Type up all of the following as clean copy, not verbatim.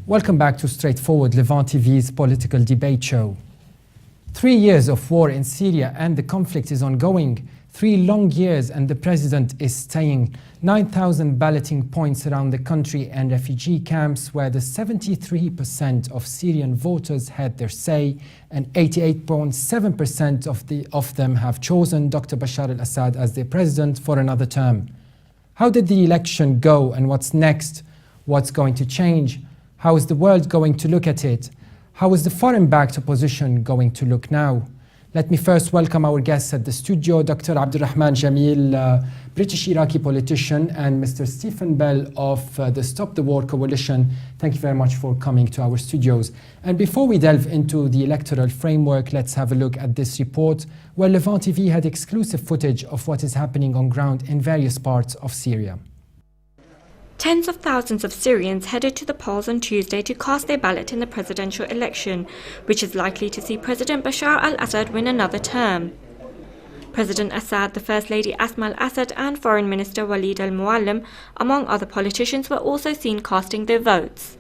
Welcome back to Straightforward, Levant TV's political debate show. 3 years of war in Syria and the conflict is ongoing. 3 long years and the president is staying. 9,000 balloting points around the country and refugee camps where the 73% of Syrian voters had their say and 88.7% of them have chosen Dr. Bashar al-Assad as their president for another term. How did the election go and what's next? What's going to change? How is the world going to look at it? How is the foreign-backed opposition going to look now? Let me first welcome our guests at the studio, Dr. Abdurrahman Jamil, British Iraqi politician, and Mr. Stephen Bell of the Stop the War Coalition. Thank you very much for coming to our studios. And before we delve into the electoral framework, let's have a look at this report where Levant TV had exclusive footage of what is happening on ground in various parts of Syria. Tens of thousands of Syrians headed to the polls on Tuesday to cast their ballot in the presidential election, which is likely to see President Bashar al-Assad win another term. President Assad, the First Lady Asma al-Assad and Foreign Minister Walid al-Muallim, among other politicians, were also seen casting their votes.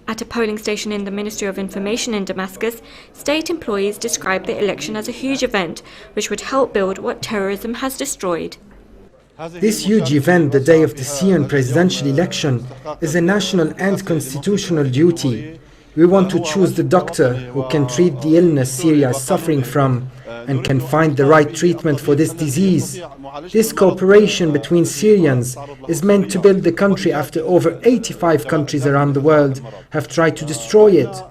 At a polling station in the Ministry of Information in Damascus, state employees described the election as a huge event which would help build what terrorism has destroyed. This huge event, the day of the Syrian presidential election, is a national and constitutional duty. We want to choose the doctor who can treat the illness Syria is suffering from and can find the right treatment for this disease. This cooperation between Syrians is meant to build the country after over 85 countries around the world have tried to destroy it.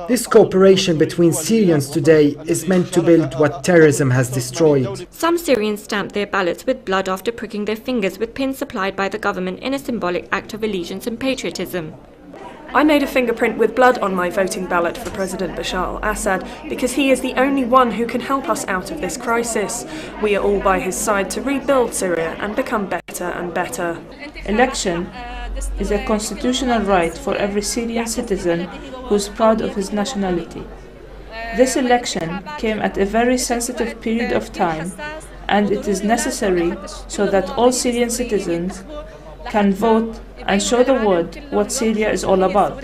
This cooperation between Syrians today is meant to build what terrorism has destroyed. Some Syrians stamped their ballots with blood after pricking their fingers with pins supplied by the government in a symbolic act of allegiance and patriotism. I made a fingerprint with blood on my voting ballot for President Bashar al-Assad because he is the only one who can help us out of this crisis. We are all by his side to rebuild Syria and become better and better. Election is a constitutional right for every Syrian citizen who is proud of his nationality. This election came at a very sensitive period of time, and it is necessary so that all Syrian citizens can vote and show the world what Syria is all about.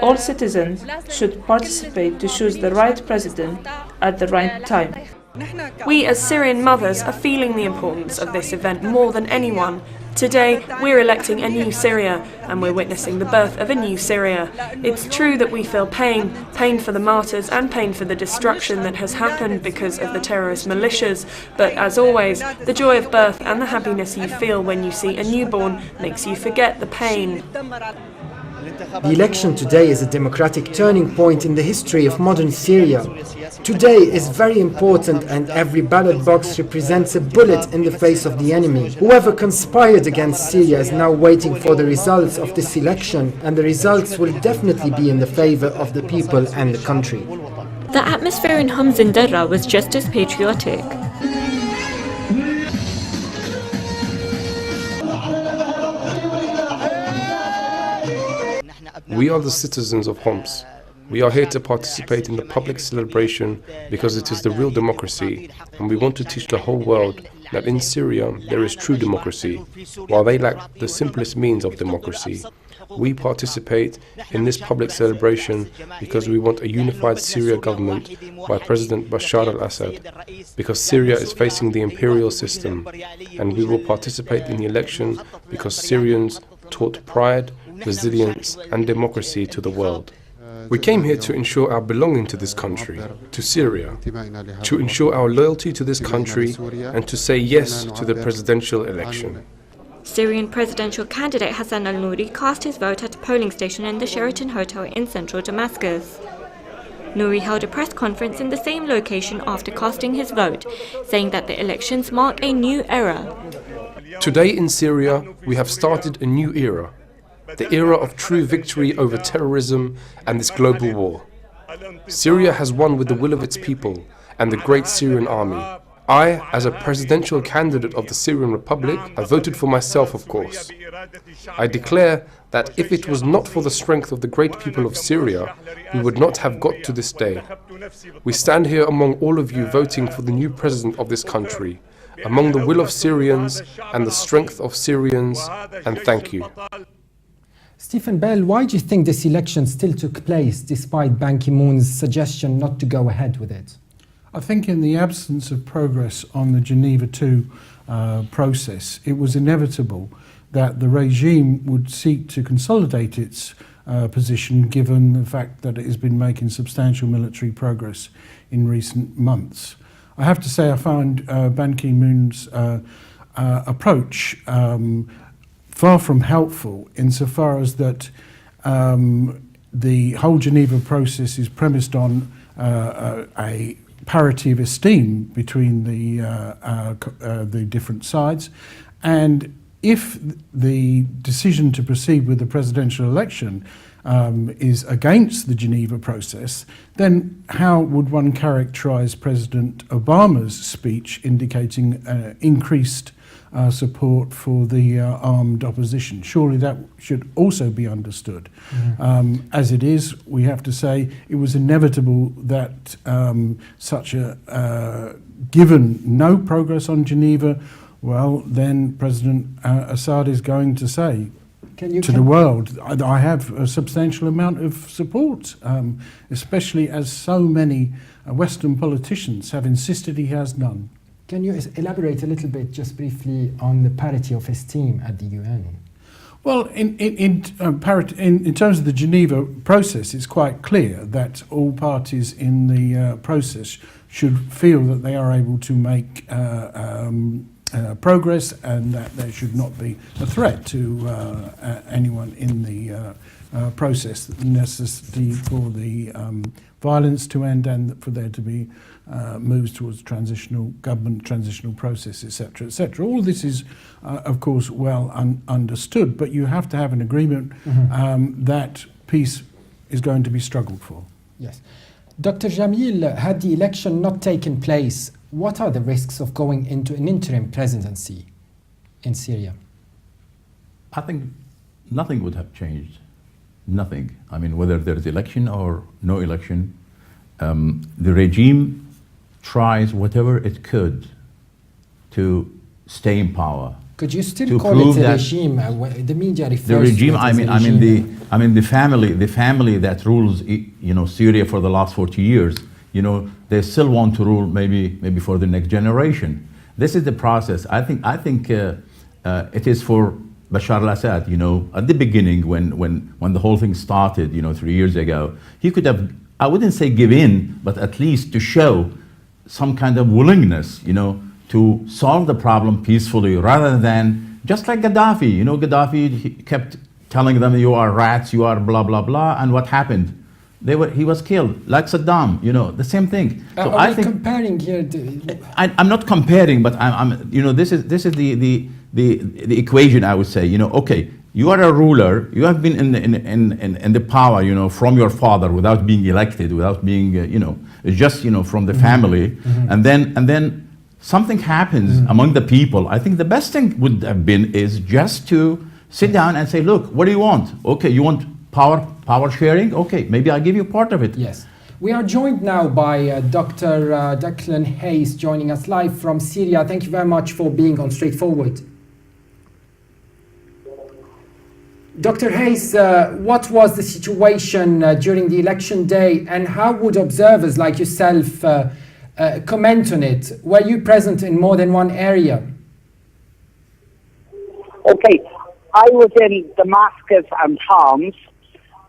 All citizens should participate to choose the right president at the right time. We as Syrian mothers are feeling the importance of this event more than anyone. Today, we're electing a new Syria, and we're witnessing the birth of a new Syria. It's true that we feel pain for the martyrs and pain for the destruction that has happened because of the terrorist militias, but as always, the joy of birth and the happiness you feel when you see a newborn makes you forget the pain. The election today is a democratic turning point in the history of modern Syria. Today is very important and every ballot box represents a bullet in the face of the enemy. Whoever conspired against Syria is now waiting for the results of this election, and the results will definitely be in the favor of the people and the country. The atmosphere in Homs and Darra was just as patriotic. We are the citizens of Homs. We are here to participate in the public celebration because it is the real democracy, and we want to teach the whole world that in Syria there is true democracy, while they lack the simplest means of democracy. We participate in this public celebration because we want a unified Syria government by President Bashar al-Assad, because Syria is facing the imperial system, and we will participate in the election because Syrians taught pride, resilience and democracy to the world. We came here to ensure our belonging to this country, to Syria, to ensure our loyalty to this country and to say yes to the presidential election. Syrian presidential candidate Hassan al-Nouri cast his vote at a polling station in the Sheraton Hotel in central Damascus. Nouri held a press conference in the same location after casting his vote, saying that the elections mark a new era. Today in Syria, we have started a new era. The era of true victory over terrorism and this global war. Syria has won with the will of its people and the great Syrian army. I, as a presidential candidate of the Syrian Republic, have voted for myself, of course. I declare that if it was not for the strength of the great people of Syria, we would not have got to this day. We stand here among all of you voting for the new president of this country, among the will of Syrians and the strength of Syrians, and thank you. Stephen Bell, why do you think this election still took place despite Ban Ki-moon's suggestion not to go ahead with it? I think in the absence of progress on the Geneva II process, it was inevitable that the regime would seek to consolidate its position given the fact that it has been making substantial military progress in recent months. I have to say I found Ban Ki-moon's approach far from helpful insofar as that the whole Geneva process is premised on a parity of esteem between the different sides, and if the decision to proceed with the presidential election is against the Geneva process, then how would one characterize President Obama's speech indicating increased support for the armed opposition? Surely that should also be understood. As it is, we have to say it was inevitable that such a, given no progress on Geneva, well, then President Assad is going to say to the world, I have a substantial amount of support, especially as so many Western politicians have insisted he has none. Can you elaborate a little bit, just briefly, on the parity of esteem at the UN? Well, in terms of the Geneva process, it's quite clear that all parties in the process should feel that they are able to make progress, and that there should not be a threat to anyone in the process. The necessity for the violence to end, and for there to be moves towards transitional government, transitional process, etc., etc. All this is, of course, well understood, but you have to have an agreement that peace is going to be struggled for. Yes. Dr. Jamil, had the election not taken place, what are the risks of going into an interim presidency in Syria? I think nothing would have changed. Nothing. I mean, whether there's election or no election, the regime tries whatever it could to stay in power. Could you still call it a regime? The media refers the regime, to it as I mean the family that rules, Syria for the last 40 years, they still want to rule maybe for the next generation. This is the process. I think it is for Bashar al-Assad, at the beginning when the whole thing started, 3 years ago, he could have, I wouldn't say give in, but at least to show some kind of willingness, to solve the problem peacefully, rather than just like Gaddafi. Gaddafi, he kept telling them, you are rats, you are blah, blah, blah, and what happened? He was killed, like Saddam, the same thing. So I think comparing here. I'm not comparing, but this is the equation. I would say, okay, you are a ruler. You have been in the power, from your father, without being elected, without being, just from the family, and then something happens among the people. I think the best thing would have been is just to sit down and say, look, what do you want? Okay, you want power sharing? Okay, maybe I'll give you part of it. Yes. We are joined now by Dr. Declan Hayes, joining us live from Syria. Thank you very much for being on Straightforward. Dr. Hayes, what was the situation during the election day, and how would observers like yourself comment on it? Were you present in more than one area? Okay, I was in Damascus and Homs,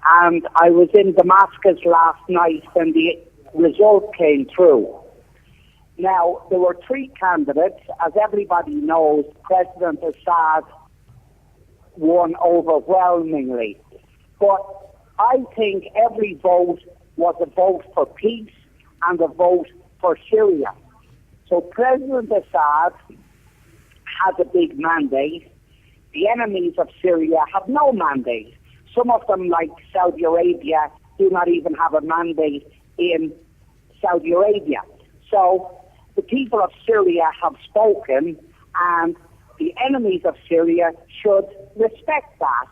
and I was in Damascus last night when the result came through. Now, there were three candidates. As everybody knows, President Assad won overwhelmingly. But I think every vote was a vote for peace and a vote for Syria. So President Assad has a big mandate. The enemies of Syria have no mandate. Some of them, like Saudi Arabia, do not even have a mandate in Saudi Arabia. So the people of Syria have spoken, and the enemies of Syria should respect that.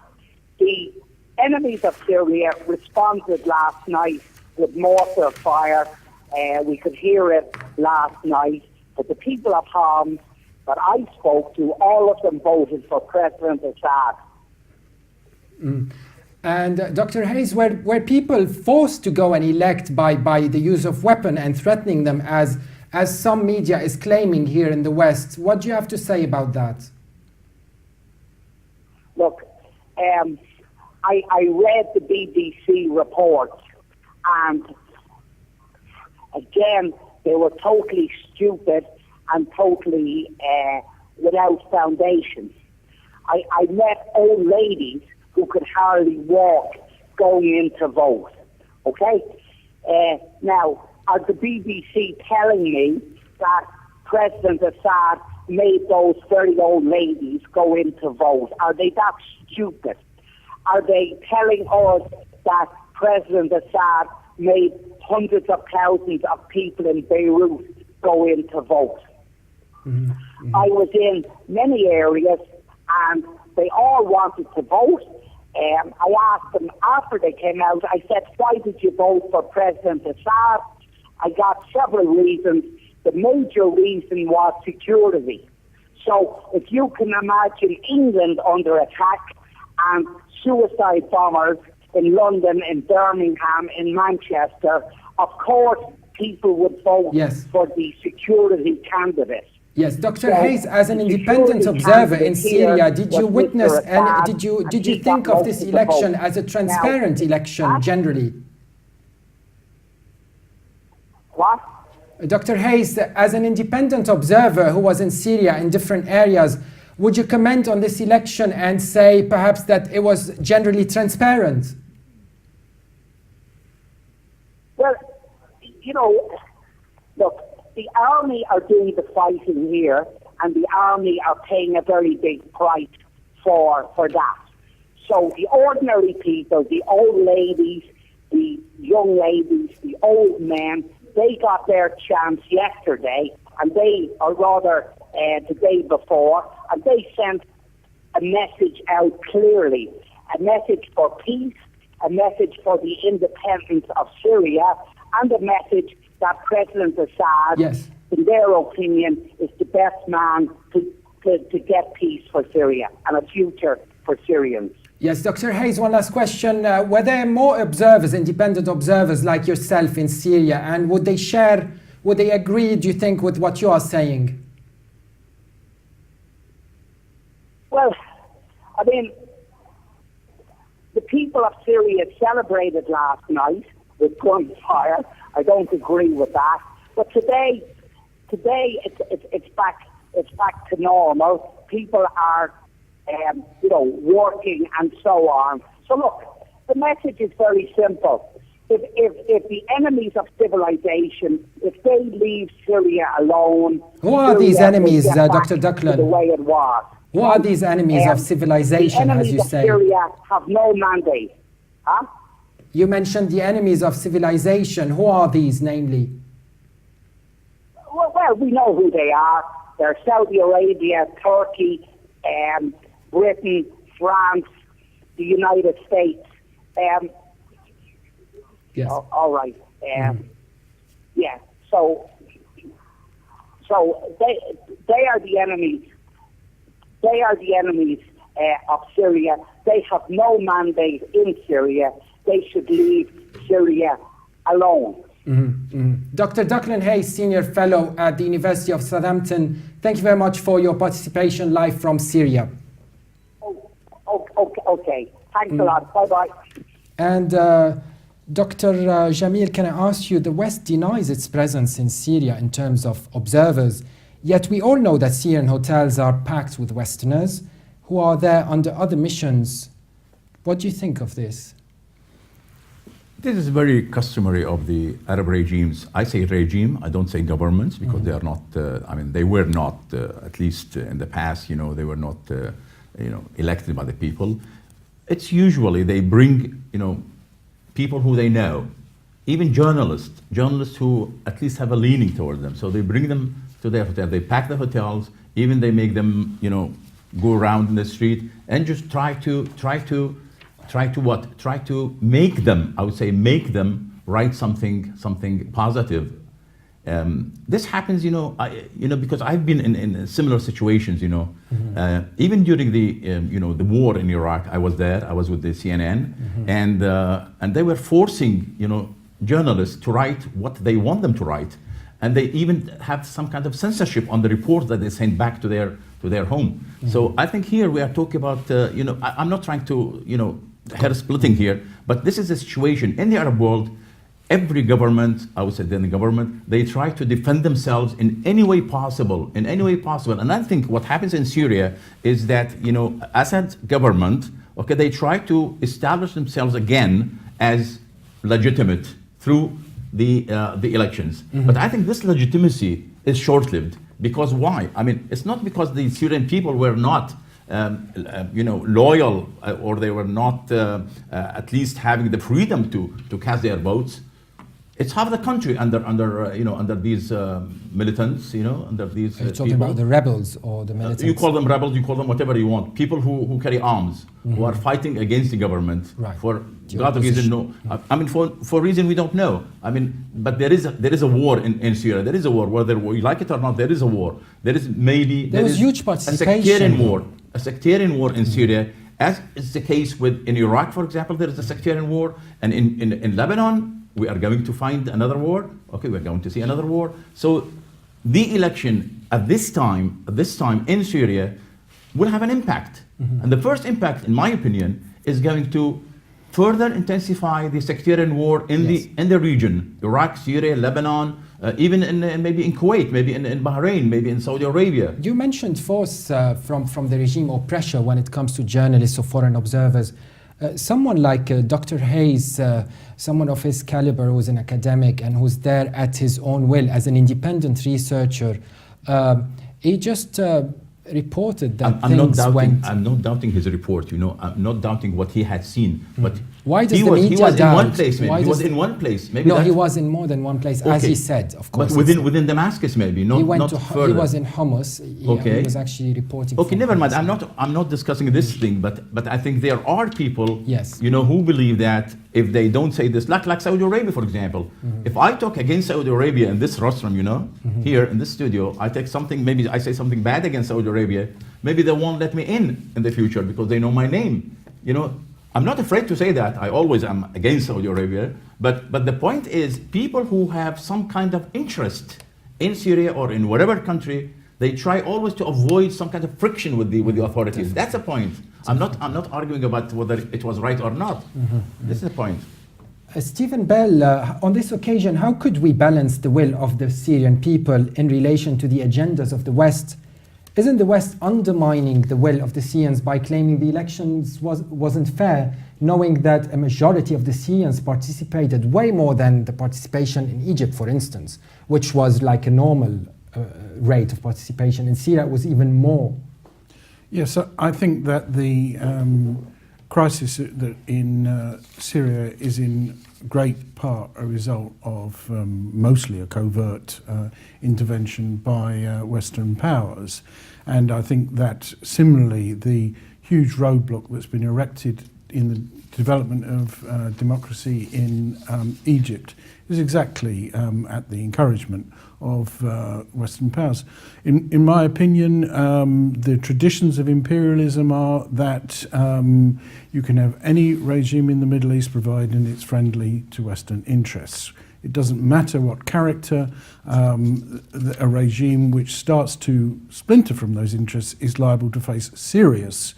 The enemies of Syria responded last night with mortar fire. We could hear it last night. But the people of Homs that I spoke to, all of them voted for President Assad. And Dr. Hayes, were people forced to go and elect by the use of weapon and threatening them as some media is claiming here in the West? What do you have to say about that? Look, I read the BBC reports, and again, they were totally stupid and totally without foundation. I met old ladies who could hardly walk going in to vote. Okay? Now, are the BBC telling me that President Assad made those very old ladies go in to vote? Are they that stupid? Are they telling us that President Assad made hundreds of thousands of people in Beirut go in to vote? Mm-hmm. Mm-hmm. I was in many areas and they all wanted to vote. I asked them after they came out, I said, why did you vote for President Assad? I got several reasons. The major reason was security. So if you can imagine England under attack and suicide bombers in London, in Birmingham, in Manchester, of course people would vote for the security candidate. Yes, Dr. Hayes, as an independent observer in Syria, did you witness and did you think of this election as a transparent election generally? What? Dr. Hayes, as an independent observer who was in Syria in different areas, would you comment on this election and say perhaps that it was generally transparent? Well, you know, look, the army are doing the fighting here, and the army are paying a very big price for that. So the ordinary people, the old ladies, the young ladies, the old men, they got their chance yesterday, and or rather the day before, and they sent a message out clearly, a message for peace, a message for the independence of Syria, and a message that President Assad, in their opinion, is the best man to get peace for Syria and a future for Syrians. Yes, Dr. Hayes, one last question. Were there more observers, independent observers like yourself in Syria, and would they agree, do you think, with what you are saying? Well, I mean, the people of Syria celebrated last night with gunfire. I don't agree with that. But today it's back to normal. People are working and so on. So look, the message is very simple. If the enemies of civilization, if they leave Syria alone, who are these enemies, Dr. Duckland? The way it was. Who are these enemies of civilization, as you say? The enemies of Syria have no mandate. Huh? You mentioned the enemies of civilization. Who are these, namely? Well, we know who they are. They're Saudi Arabia, Turkey, Britain, France, the United States. Yes. All right. Yeah. So they are the enemies. They are the enemies of Syria. They have no mandate in Syria. They should leave Syria alone. Dr. Declan Hayes, Senior Fellow at the University of Southampton, thank you very much for your participation live from Syria. Okay. Thanks a lot. Bye-bye. And Dr. Jamil, can I ask you, the West denies its presence in Syria in terms of observers, yet we all know that Syrian hotels are packed with Westerners who are there under other missions. What do you think of this? This is very customary of the Arab regimes. I say regime, I don't say governments, because they are not, they were not, at least in the past, they were not, elected by the people. It's usually they bring, people who they know, even journalists who at least have a leaning toward them. So they bring them to their hotel, they pack the hotels, even they make them, go around in the street and just try to make them, I would say, make them write something positive. This happens, because I've been in similar situations, even during the war in Iraq. I was there. I was with the CNN, and they were forcing, journalists to write what they want them to write, and they even have some kind of censorship on the reports that they send back to their home. So I think here we are talking about, I'm not trying to, hair splitting here, but this is a situation in the Arab world. Every government, I would say then the government, they try to defend themselves in any way possible, And I think what happens in Syria is that, Assad's government, they try to establish themselves again as legitimate through the elections. But I think this legitimacy is short-lived. Because why? I mean, it's not because the Syrian people were not loyal, or they were not at least having the freedom to cast their votes. It's half the country under these militants, under these Are you talking people. about the rebels or the militants? You call them rebels, you call them whatever you want. People who carry arms, who are fighting against the government for God reason. No, I mean for reason we don't know. I mean, but there is a war in Syria. There is a war, whether you like it or not. There is a war. There is huge participation. A sectarian war in Syria, as is the case in Iraq, for example. There is a sectarian war, and in Lebanon. We are going to find another war. Okay, we're going to see another war. So the election at this time in Syria will have an impact. And the first impact, in my opinion, is going to further intensify the sectarian war in the region. Iraq, Syria, Lebanon, even maybe in Kuwait, maybe in Bahrain, maybe in Saudi Arabia. You mentioned force from the regime or pressure when it comes to journalists or foreign observers. Someone like Dr. Hayes, someone of his caliber who's an academic and who's there at his own will as an independent researcher, he just reported that I'm not doubting his report, I'm not doubting what he had seen, but why does the media doubt? In one place, maybe. He was in one place. Maybe he was in more than one place, as he said, of course. But within Damascus, maybe, not further. He was in Homs. He was actually reporting. Okay, never mind. I'm not discussing this thing, but I think there are people, who believe that if they don't say this, like Saudi Arabia, for example. If I talk against Saudi Arabia in this rostrum, here in this studio, I take something, maybe I say something bad against Saudi Arabia, maybe they won't let me in the future because they know my name. I'm not afraid to say that. I always am against Saudi Arabia. But the point is, people who have some kind of interest in Syria or in whatever country, they try always to avoid some kind of friction with the authorities. That's the point. I'm not arguing about whether it was right or not. This is the point. Stephen Bell, on this occasion, how could we balance the will of the Syrian people in relation to the agendas of the West? Isn't the West undermining the will of the Syrians by claiming the elections wasn't fair, knowing that a majority of the Syrians participated way more than the participation in Egypt, for instance, which was like a normal rate of participation? In Syria, it was even more. Yes, I think that the crisis in Syria is in great part a result of mostly a covert intervention by Western powers. And I think that similarly the huge roadblock that's been erected in the development of democracy in Egypt is exactly at the encouragement of Western powers. In my opinion, the traditions of imperialism are that you can have any regime in the Middle East provided it's friendly to Western interests. It doesn't matter what character, a regime which starts to splinter from those interests is liable to face serious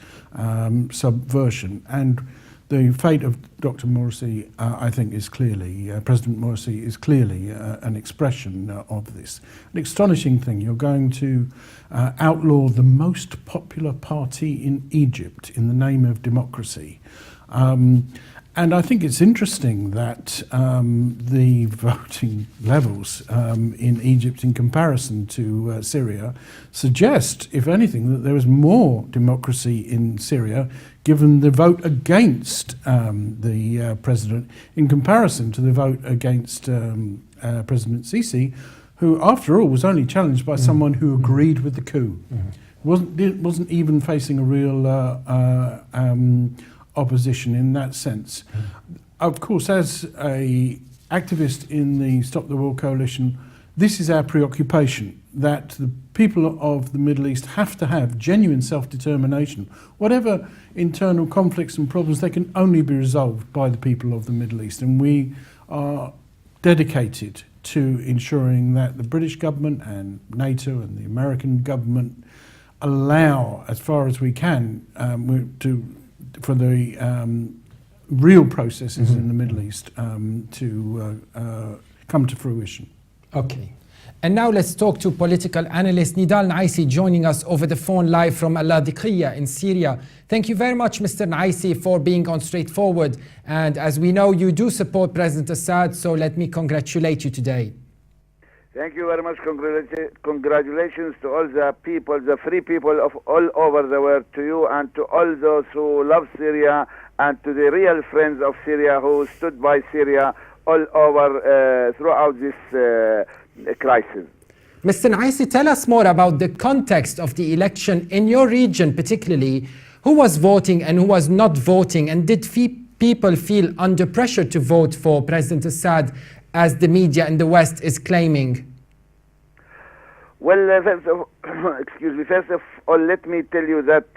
subversion. And the fate of Dr. Morsi, I think, is clearly, President Morsi is clearly an expression of this. An astonishing thing, you're going to outlaw the most popular party in Egypt in the name of democracy. And I think it's interesting that the voting levels in Egypt in comparison to Syria suggest, if anything, that there is more democracy in Syria given the vote against the president in comparison to the vote against President Sisi, who, after all, was only challenged by someone who agreed with the coup. Wasn't even facing a real opposition in that sense. Of course, as an activist in the Stop the War Coalition, This is our preoccupation, that the people of the Middle East have to have genuine self-determination. Whatever internal conflicts and problems, they can only be resolved by the people of the Middle East. And we are dedicated to ensuring that the British government and NATO and the American government allow, as far as we can, for the real processes in the Middle East to come to fruition. Okay. And now let's talk to political analyst Nidal Naisi, joining us over the phone live from Al-Ladiqiyya in Syria. Thank you very much, Mr. Naisi, for being on Straightforward. And as we know, you do support President Assad, so let me congratulate you today. Thank you very much. Congratulations to all the people, the free people of all over the world, to you and to all those who love Syria, and to the real friends of Syria who stood by Syria all over throughout this crisis. Mr. Naisi, tell us more about the context of the election in your region particularly. Who was voting and who was not voting, and did people feel under pressure to vote for President Assad, as the media in the West is claiming? Well, first of all, let me tell you that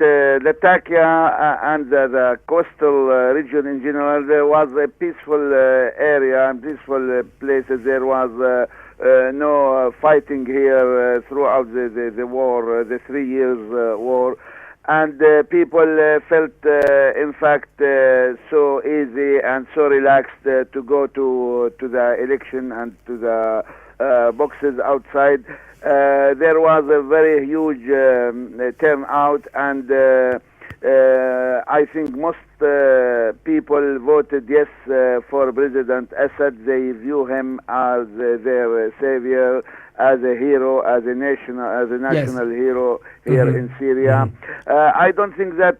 Latakia and the coastal region in general, there was a peaceful area and peaceful places. There was no fighting here throughout the war, the 3 years war. And people felt, in fact, so easy and so relaxed to go to the election and to the boxes outside. There was a very huge turnout, and I think most people voted yes for President Assad. They view him as their savior, as a hero, as a national hero here in Syria. I don't think that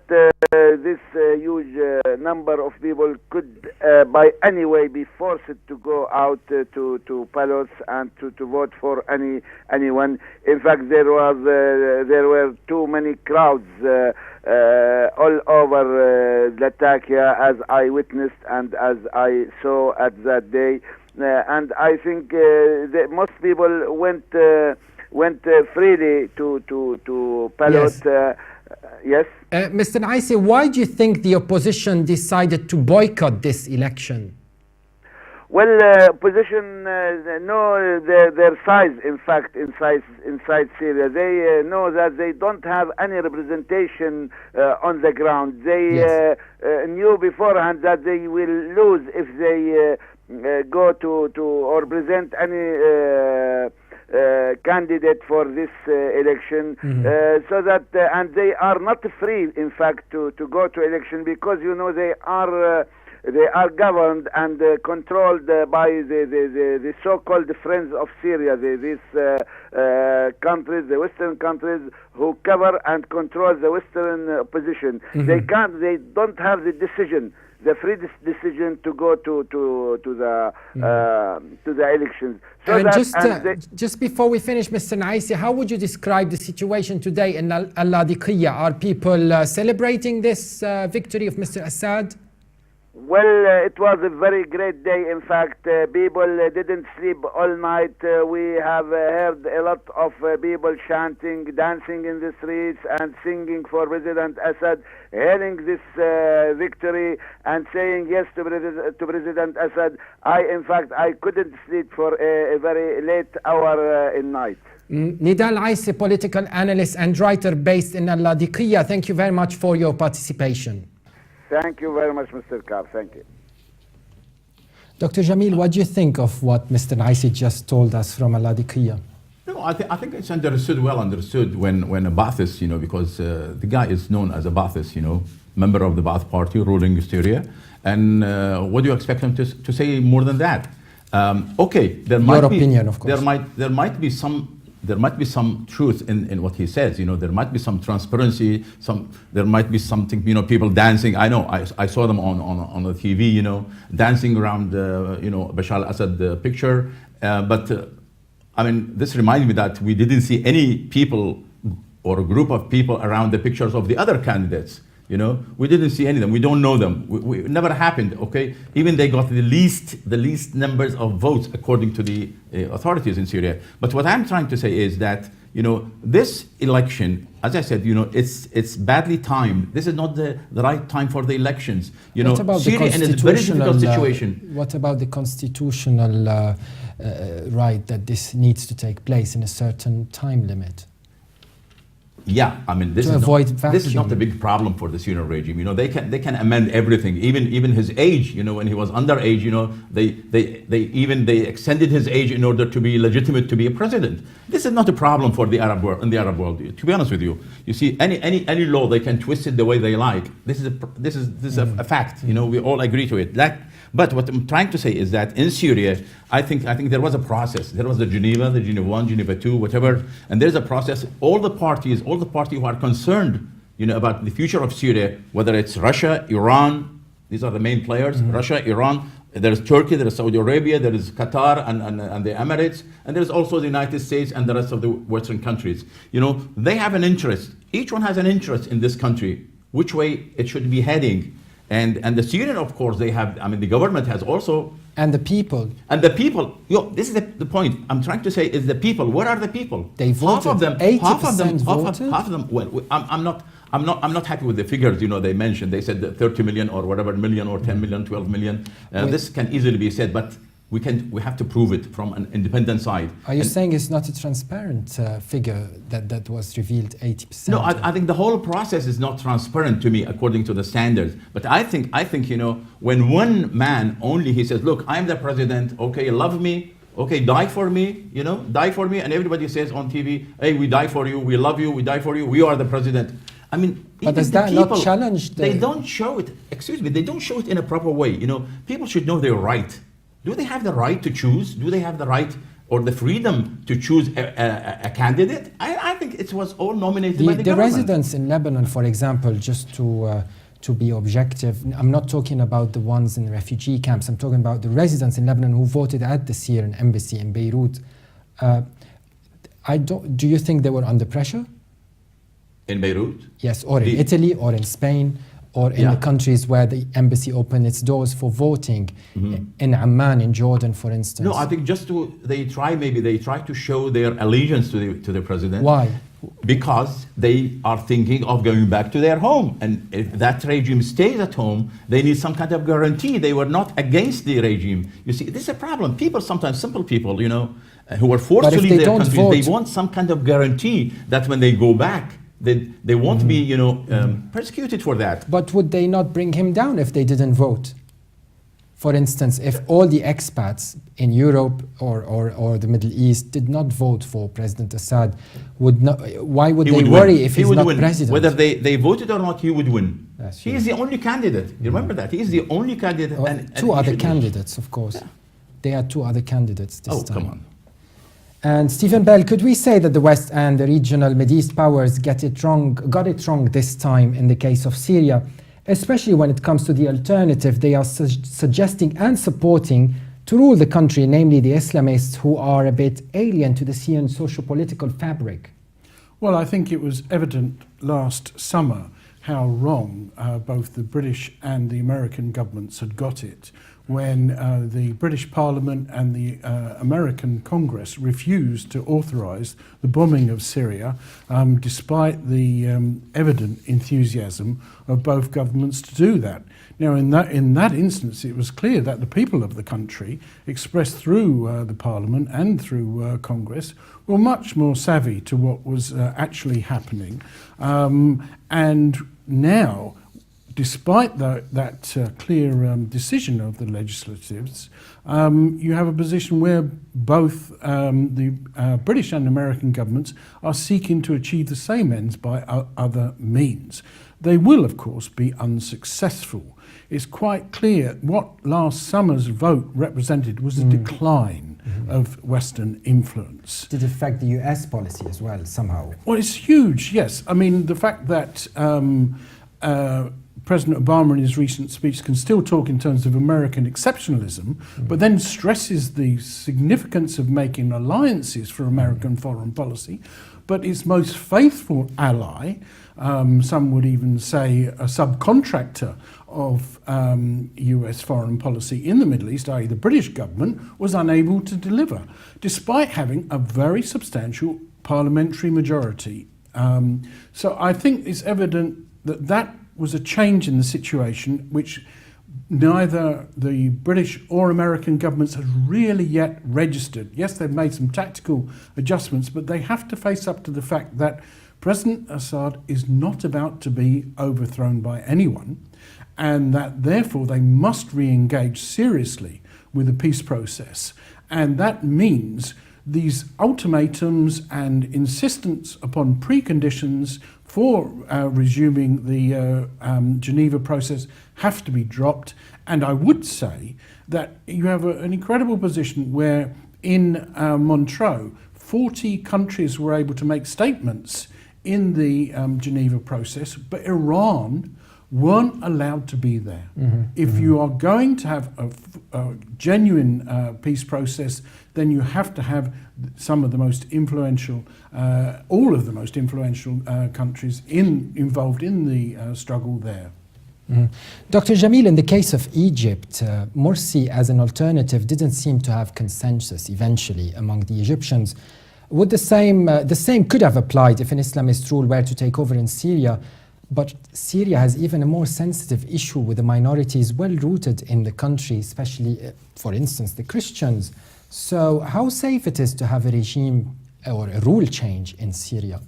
this huge number of people could by any way be forced to go out to ballots and to vote for anyone. In fact, there were too many crowds all over Latakia, as I witnessed and as I saw at that day. And I think that most people went freely to ballot. Yes. Mr. Naisi, why do you think the opposition decided to boycott this election? Well, opposition know their size. In fact, inside Syria, they know that they don't have any representation on the ground. They knew beforehand that they will lose if they go to or present any candidate for this election, so that and they are not free, in fact, to go to election, because they are governed and controlled by the so-called friends of Syria, these countries, the Western countries, who cover and control the Western opposition. They don't have the decision, the free decision to go to the elections. So and just before we finish, Mr. Naisi, how would you describe the situation today in Al-Ladiqiyya? Are people celebrating this victory of Mr. Assad? Well, it was a very great day. In fact, people didn't sleep all night. We have heard a lot of people chanting, dancing in the streets, and singing for President Assad, hailing this victory and saying yes to President Assad. I couldn't sleep for a very late hour in night. Nidal Naisi, political analyst and writer based in Al-Ladiqiyya, thank you very much for your participation. Thank you very much, Mr. Kaab. Thank you. Dr. Jamil, what do you think of what Mr. Naisi just told us from Al-Ladiqiyya? No, I think it's well understood when a Ba'athist, because the guy is known as a Ba'athist, member of the Ba'ath party ruling Syria. And what do you expect him to say more than that? Okay, there might be some truth in what he says. There might be some transparency. There might be something. People dancing. I know. I saw them on the TV. Dancing around. Bashar al-Assad picture. But this reminds me that we didn't see any people or a group of people around the pictures of the other candidates. You know, we didn't see any of them. We don't know them. It never happened. Okay, even they got the least numbers of votes according to the authorities in Syria. But what I'm trying to say is that, you know, this election, as I said, you know, it's badly timed. This is not the right time for the elections. You know, Syria is a very difficult situation. What about the constitutional right that this needs to take place in a certain time limit? Yeah, I mean, this is not a big problem for the Syrian regime. You know, they can amend everything, even his age. You know, when he was underage, you know, they extended his age in order to be legitimate to be a president. This is not a problem for the Arab world. In the Arab world, to be honest with you, you see, any law they can twist it the way they like. This is a fact. You know, we all agree to it. But what I'm trying to say is that in Syria, I think there was a process. There was the Geneva 1, Geneva 2, whatever, and there's a process. All the parties who are concerned, you know, about the future of Syria, whether it's Russia, Iran, these are the main players. Russia, Iran. There's Turkey, there is Saudi Arabia, there is Qatar and the Emirates, and there's also the United States and the rest of the Western countries. You know, they have an interest. Each one has an interest in this country, which way it should be heading. And the Syrian, of course, they have, I mean, the government has also... And the people. And the people, this is the point I'm trying to say, is the people. Where are the people? They voted. Half of them, 80% voted? Half of them, well, I'm not happy with the figures, you know, they mentioned. They said that 30 million or whatever million or 10 million, 12 million. This can easily be said, but we have to prove it from an independent side. Are you saying it's not a transparent figure that was revealed 80%? No, I think the whole process is not transparent to me according to the standards. But I think you know, when one man only, he says, look, I'm the president, okay, love me, okay, die for me, you know, die for me, and everybody says on TV, hey, we die for you, we love you, we die for you, we are the president. I mean, but does that not challenge they don't show it, excuse me, they don't show it in a proper way. You know, people should know their right. Do they have the right to choose? Do they have the right or the freedom to choose a candidate? I think it was all nominated by the government. The residents in Lebanon, for example, just to be objective, I'm not talking about the ones in refugee camps. I'm talking about the residents in Lebanon who voted at the Syrian embassy in Beirut. Do you think they were under pressure? In Beirut? Yes, or in Italy, or in Spain, or in the countries where the embassy opened its doors for voting, in Amman, in Jordan, for instance. No, I think they try to show their allegiance to the president. Why? Because they are thinking of going back to their home, and if that regime stays at home, they need some kind of guarantee. They were not against the regime. You see, this is a problem. People, sometimes simple people, you know, who are forced to leave their countries, they want some kind of guarantee that when they go back, they won't be, you know, persecuted for that. But would they not bring him down if they didn't vote? For instance, if all the expats in Europe or the Middle East did not vote for President Assad, why would they worry if he's not president? Whether they voted or not, he would win. He is the only candidate. You remember that? He is the only candidate. And two other candidates, of course. Yeah. There are two other candidates this time. Come on. And Stephen Bell, could we say that the West and the regional Mideast powers got it wrong this time in the case of Syria, especially when it comes to the alternative they are suggesting and supporting to rule the country, namely the Islamists who are a bit alien to the Syrian socio-political fabric? Well, I think it was evident last summer how wrong both the British and the American governments had got it when the British Parliament and the American Congress refused to authorise the bombing of Syria, despite the evident enthusiasm of both governments to do that. Now, in that instance, it was clear that the people of the country, expressed through the Parliament and through Congress, were much more savvy to what was actually happening. And now, despite that clear decision of the legislatives, you have a position where both the British and American governments are seeking to achieve the same ends by other means. They will, of course, be unsuccessful. It's quite clear what last summer's vote represented was a decline of Western influence. Did it affect the US policy as well, somehow? Well, it's huge, yes. I mean, the fact that President Obama in his recent speech can still talk in terms of American exceptionalism, but then stresses the significance of making alliances for American foreign policy. But its most faithful ally some would even say a subcontractor of US foreign policy in the Middle East, i.e. the British government, was unable to deliver, despite having a very substantial parliamentary majority. So I think it's evident that that was a change in the situation which neither the British or American governments have really yet registered. Yes, they've made some tactical adjustments, but they have to face up to the fact that President Assad is not about to be overthrown by anyone, and that therefore they must re-engage seriously with the peace process. And that means these ultimatums and insistence upon preconditions for resuming the Geneva process have to be dropped. And I would say that you have an incredible position where in Montreux, 40 countries were able to make statements in the Geneva process, but Iran weren't allowed to be there. If you are going to have a genuine peace process, then you have to have some of the most influential, all of the most influential countries involved in the struggle there. Dr. Jamil, in the case of Egypt, Morsi as an alternative didn't seem to have consensus eventually among the Egyptians. Would the same could have applied if an Islamist rule were to take over in Syria, but Syria has even a more sensitive issue with the minorities well rooted in the country, especially, for instance, the Christians. So how safe it is to have a regime or a rule change in Syria?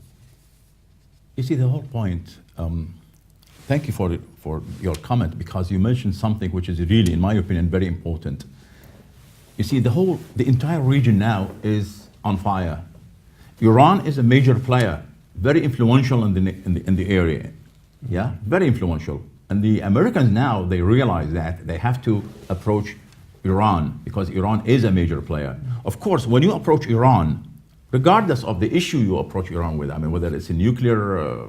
You see, the whole point, thank you for your comment, because you mentioned something which is really, in my opinion, very important. You see, the entire region now is on fire. Iran is a major player, very influential in the area. Yeah, very influential. And the Americans now, they realize that they have to approach Iran because Iran is a major player. Of course, when you approach Iran, regardless of the issue you approach Iran with, I mean, whether it's a nuclear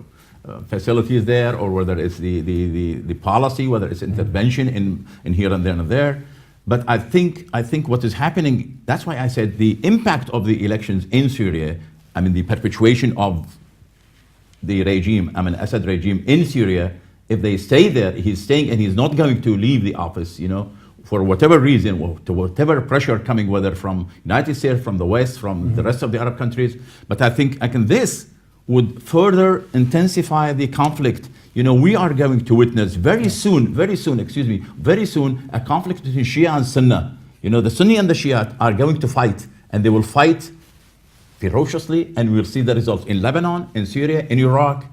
facilities there, or whether it's the policy, whether it's intervention in here and there and there. But I think what is happening, that's why I said the impact of the elections in Syria, I mean the perpetuation of the regime, I mean Assad regime in Syria, if they stay there, he's staying and he's not going to leave the office, you know, for whatever reason, to whatever pressure coming, whether from United States, from the West, from the rest of the Arab countries. But I think this would further intensify the conflict. You know, we are going to witness very soon, a conflict between Shia and Sunni. You know, the Sunni and the Shia are going to fight, and they will fight ferociously, and we'll see the results in Lebanon, in Syria, in Iraq,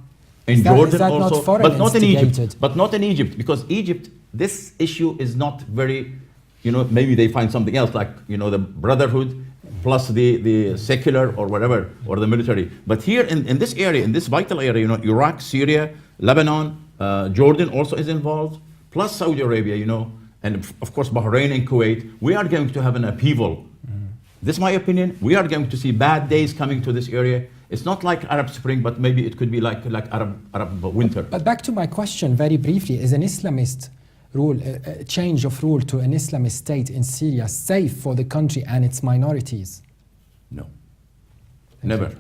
in Jordan also, but not in Egypt. But not in Egypt, because Egypt, this issue is not very, you know, maybe they find something else, like, you know, the brotherhood plus the secular or whatever, or the military. But here in this area, in this vital area, you know, Iraq, Syria, Lebanon, Jordan also is involved, plus Saudi Arabia, you know, and of course Bahrain and Kuwait. We are going to have an upheaval. This is my opinion. We are going to see bad days coming to this area. It's not like Arab Spring, but maybe it could be like Arab winter. But back to my question very briefly, is an Islamist rule, a change of rule to an Islamist state in Syria safe for the country and its minorities? No, never.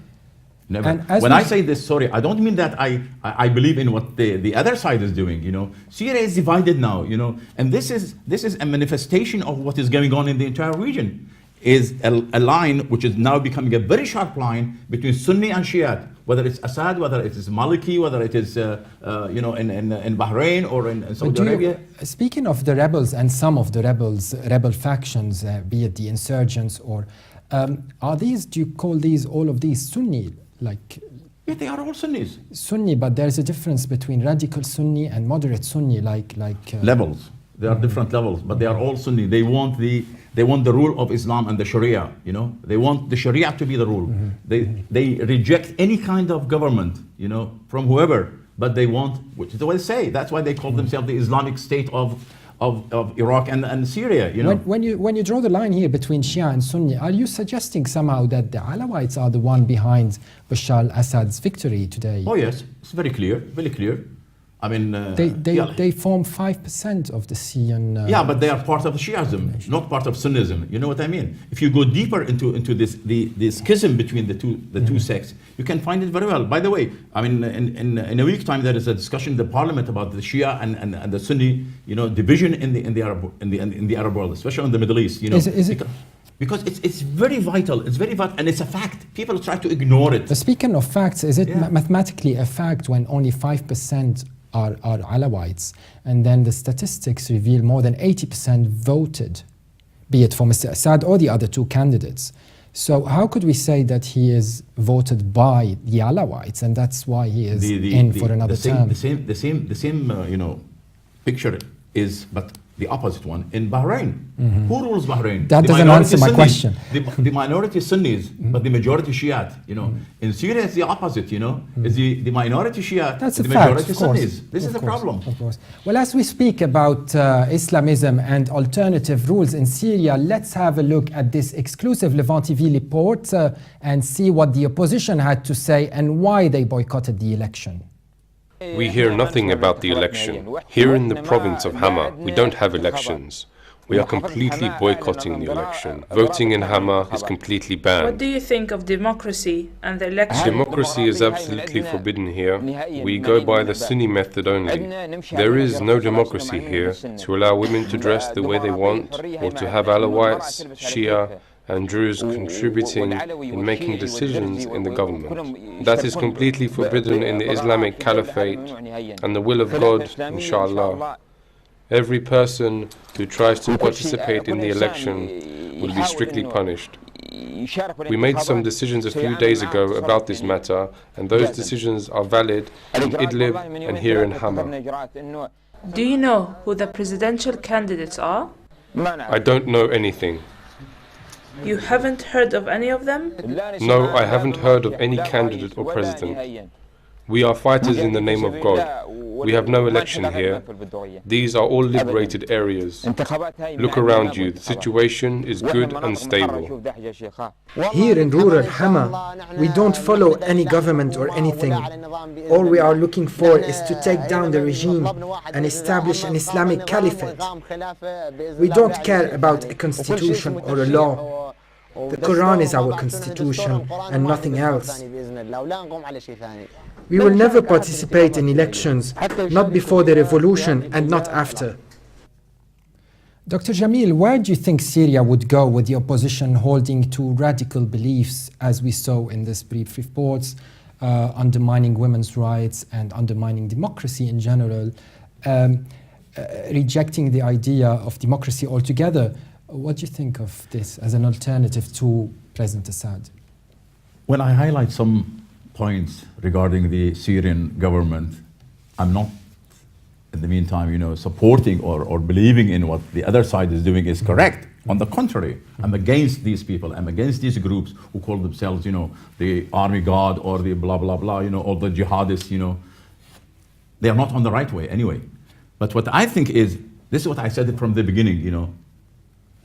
Never. When I say this, sorry, I don't mean that I believe in what the other side is doing, you know. Syria is divided now, you know, and this is a manifestation of what is going on in the entire region. Is a line which is now becoming a very sharp line between Sunni and Shia, whether it's Assad, whether it is Maliki, whether it is, you know, in Bahrain or in Saudi Arabia. Speaking of the rebels and some of the rebel factions, be it the insurgents or, are these, do you call these, all of these Sunni? Like, yeah, they are all Sunnis. Sunni, but there's a difference between radical Sunni and moderate Sunni, like levels. There are different levels, but they are all Sunni. They want the rule of Islam and the Sharia. You know, they want the Sharia to be the rule. They reject any kind of government, you know, from whoever. But they want, which is what they say. That's why they call themselves the Islamic State of Iraq and Syria. You know, when you draw the line here between Shia and Sunni, are you suggesting somehow that the Alawites are the one behind Bashar al-Assad's victory today? Oh yes, it's very clear, very clear. I mean, they form 5% of the Syrian. Yeah, but they are part of Shiism, not part of Sunnism. You know what I mean? If you go deeper into this the schism between the two sects, you can find it very well. By the way, I mean, in a week's time there is a discussion in the parliament about the Shia and the Sunni, division in the Arab world, especially in the Middle East. Because it's very vital. It's very vital, and it's a fact. People try to ignore it. But speaking of facts, is it mathematically a fact when only 5% are Alawites, and then the statistics reveal more than 80% voted, be it for Mr. Assad or the other two candidates? So how could we say that he is voted by the Alawites, and that's why he is for another term? The same picture is, but the opposite one in Bahrain. Who rules Bahrain? That doesn't answer my question. The minority Sunnis, but the majority Shiite. In Syria it's the opposite. It's the minority Shiite, that's the a fact, majority Sunnis. This is the problem. Of course. Well, as we speak about Islamism and alternative rules in Syria, let's have a look at this exclusive Levant TV report and see what the opposition had to say and why they boycotted the election. We hear nothing about the election. Here in the province of Hama, we don't have elections. We are completely boycotting the election. Voting in Hama is completely banned. What do you think of democracy and the election? Democracy is absolutely forbidden here. We go by the Sunni method only. There is no democracy here to allow women to dress the way they want, or to have Alawites, Shia, and Druze contributing in making decisions in the government. That is completely forbidden in the Islamic Caliphate, and the will of God, inshallah. Every person who tries to participate in the election will be strictly punished. We made some decisions a few days ago about this matter, and those decisions are valid in Idlib and here in Hama. Do you know who the presidential candidates are? I don't know anything. You haven't heard of any of them? No, I haven't heard of any candidate or president. We are fighters in the name of God. We have no election here. These are all liberated areas. Look around you. The situation is good and stable. Here in rural Hama, we don't follow any government or anything. All we are looking for is to take down the regime and establish an Islamic caliphate. We don't care about a constitution or a law. The Quran is our constitution and nothing else. We will never participate in elections, not before the revolution and not after. Dr. Jamil, where do you think Syria would go with the opposition holding to radical beliefs, as we saw in this brief reports, undermining women's rights and undermining democracy in general, rejecting the idea of democracy altogether? What do you think of this as an alternative to President Assad? When I highlight some points regarding the Syrian government, I'm not, in the meantime, supporting or believing in what the other side is doing is correct. On the contrary, I'm against these people. I'm against these groups who call themselves, the army god or the blah, blah, blah, or the jihadists, They are not on the right way anyway. But what I think is, this is what I said from the beginning,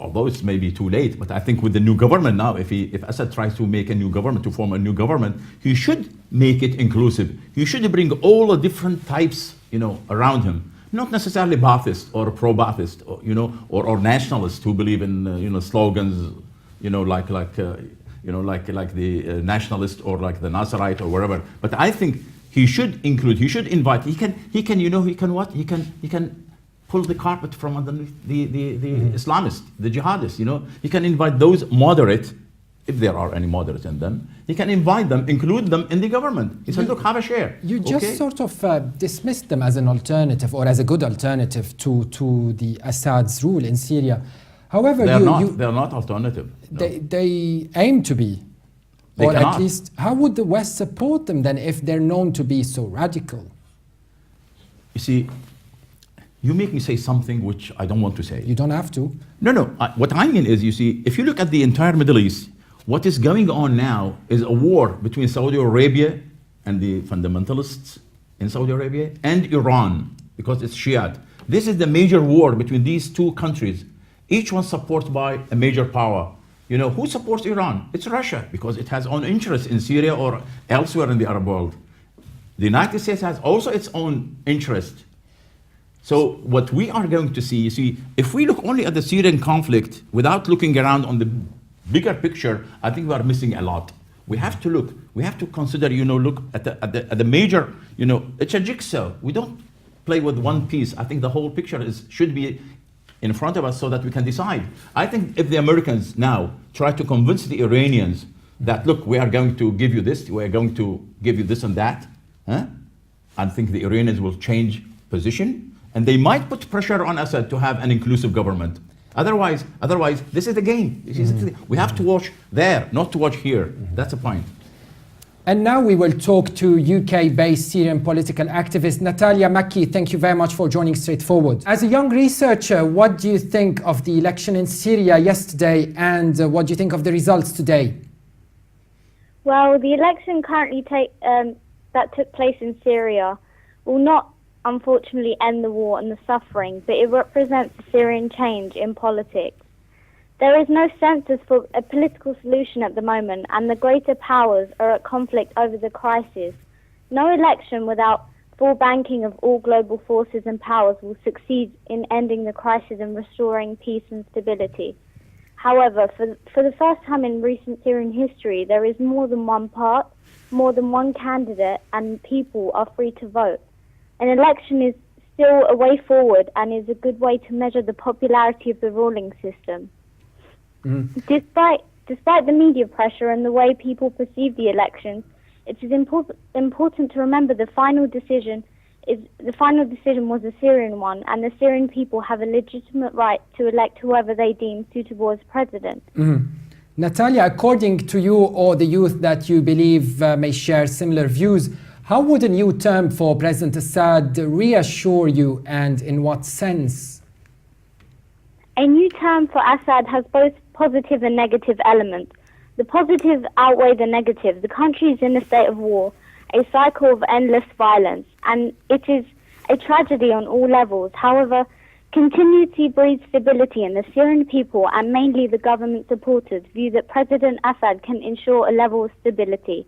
although it's maybe too late, but I think with the new government now, if Assad tries to make a new government, to form a new government, he should make it inclusive. He should bring all the different types, around him. Not necessarily Ba'athist or pro-Ba'athist, or nationalists who believe in, slogans, like the nationalist or like the Nasserite or wherever. But I think he should include. He should invite. He can pull the carpet from underneath the Islamists, the jihadists, He can invite those moderate, if there are any moderates in them, he can invite them, include them in the government. He said, look, have a share. You just sort of dismissed them as an alternative or as a good alternative to the Assad's rule in Syria. However, they're not alternative. No. They aim to be. They or cannot. At least, how would the West support them then if they're known to be so radical? You see, you make me say something which I don't want to say. You don't have to. No. What I mean is, you see, if you look at the entire Middle East, what is going on now is a war between Saudi Arabia and the fundamentalists in Saudi Arabia and Iran, because it's Shiite. This is the major war between these two countries, each one supported by a major power. Who supports Iran? It's Russia, because it has own interests in Syria or elsewhere in the Arab world. The United States has also its own interest. So what we are going to see, you see, if we look only at the Syrian conflict without looking around on the bigger picture, I think we are missing a lot. We have to look, we have to consider, look at the major, it's a jigsaw. We don't play with one piece. I think the whole picture should be in front of us so that we can decide. I think if the Americans now try to convince the Iranians that, look, we are going to give you this, we are going to give you this and that, I think the Iranians will change position, and they might put pressure on Assad to have an inclusive government. Otherwise, this is the game. We have to watch there, not to watch here. That's the point. And now we will talk to UK-based Syrian political activist Natalia Makki. Thank you very much for joining Straightforward. As a young researcher, what do you think of the election in Syria yesterday, and what do you think of the results today? Well, the election currently that took place in Syria will not, unfortunately, end the war and the suffering, but it represents a Syrian change in politics. There is no census for a political solution at the moment, and the greater powers are at conflict over the crisis. No election without full banking of all global forces and powers will succeed in ending the crisis and restoring peace and stability. However, for the first time in recent Syrian history, there is more than one part, more than one candidate, and people are free to vote. An election is still a way forward and is a good way to measure the popularity of the ruling system. Despite the media pressure and the way people perceive the elections, it is important to remember the final decision was a Syrian one, and the Syrian people have a legitimate right to elect whoever they deem suitable as president. Natalia, according to you or the youth that you believe may share similar views, how would a new term for President Assad reassure you, and in what sense? A new term for Assad has both positive and negative elements. The positive outweigh the negative. The country is in a state of war, a cycle of endless violence, and it is a tragedy on all levels. However, continuity breeds stability, and the Syrian people, and mainly the government supporters, view that President Assad can ensure a level of stability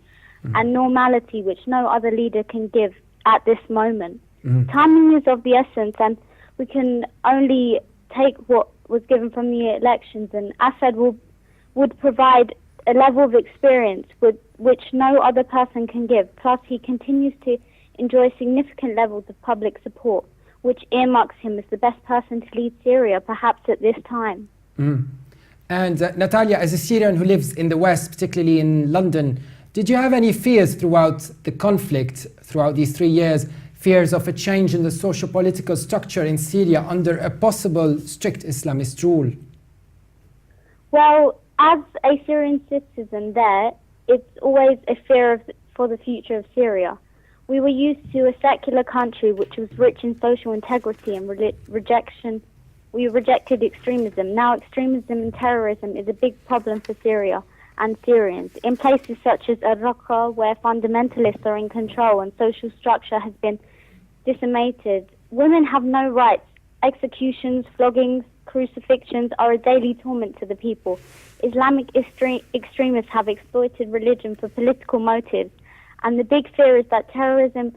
and normality which no other leader can give at this moment. Timing is of the essence, and we can only take what was given from the elections, and Assad would provide a level of experience which no other person can give. Plus, he continues to enjoy significant levels of public support, which earmarks him as the best person to lead Syria, perhaps at this time. And Natalia, as a Syrian who lives in the West, particularly in London, did you have any fears throughout the conflict, throughout these 3 years, fears of a change in the socio-political structure in Syria under a possible strict Islamist rule? Well, as a Syrian citizen there, it's always a fear for the future of Syria. We were used to a secular country which was rich in social integrity and rejection. We rejected extremism. Now extremism and terrorism is a big problem for Syria and Syrians. In places such as Al-Raqqa, where fundamentalists are in control and social structure has been decimated, women have no rights. Executions, floggings, crucifixions are a daily torment to the people. Islamic extremists have exploited religion for political motives, and the big fear is that terrorism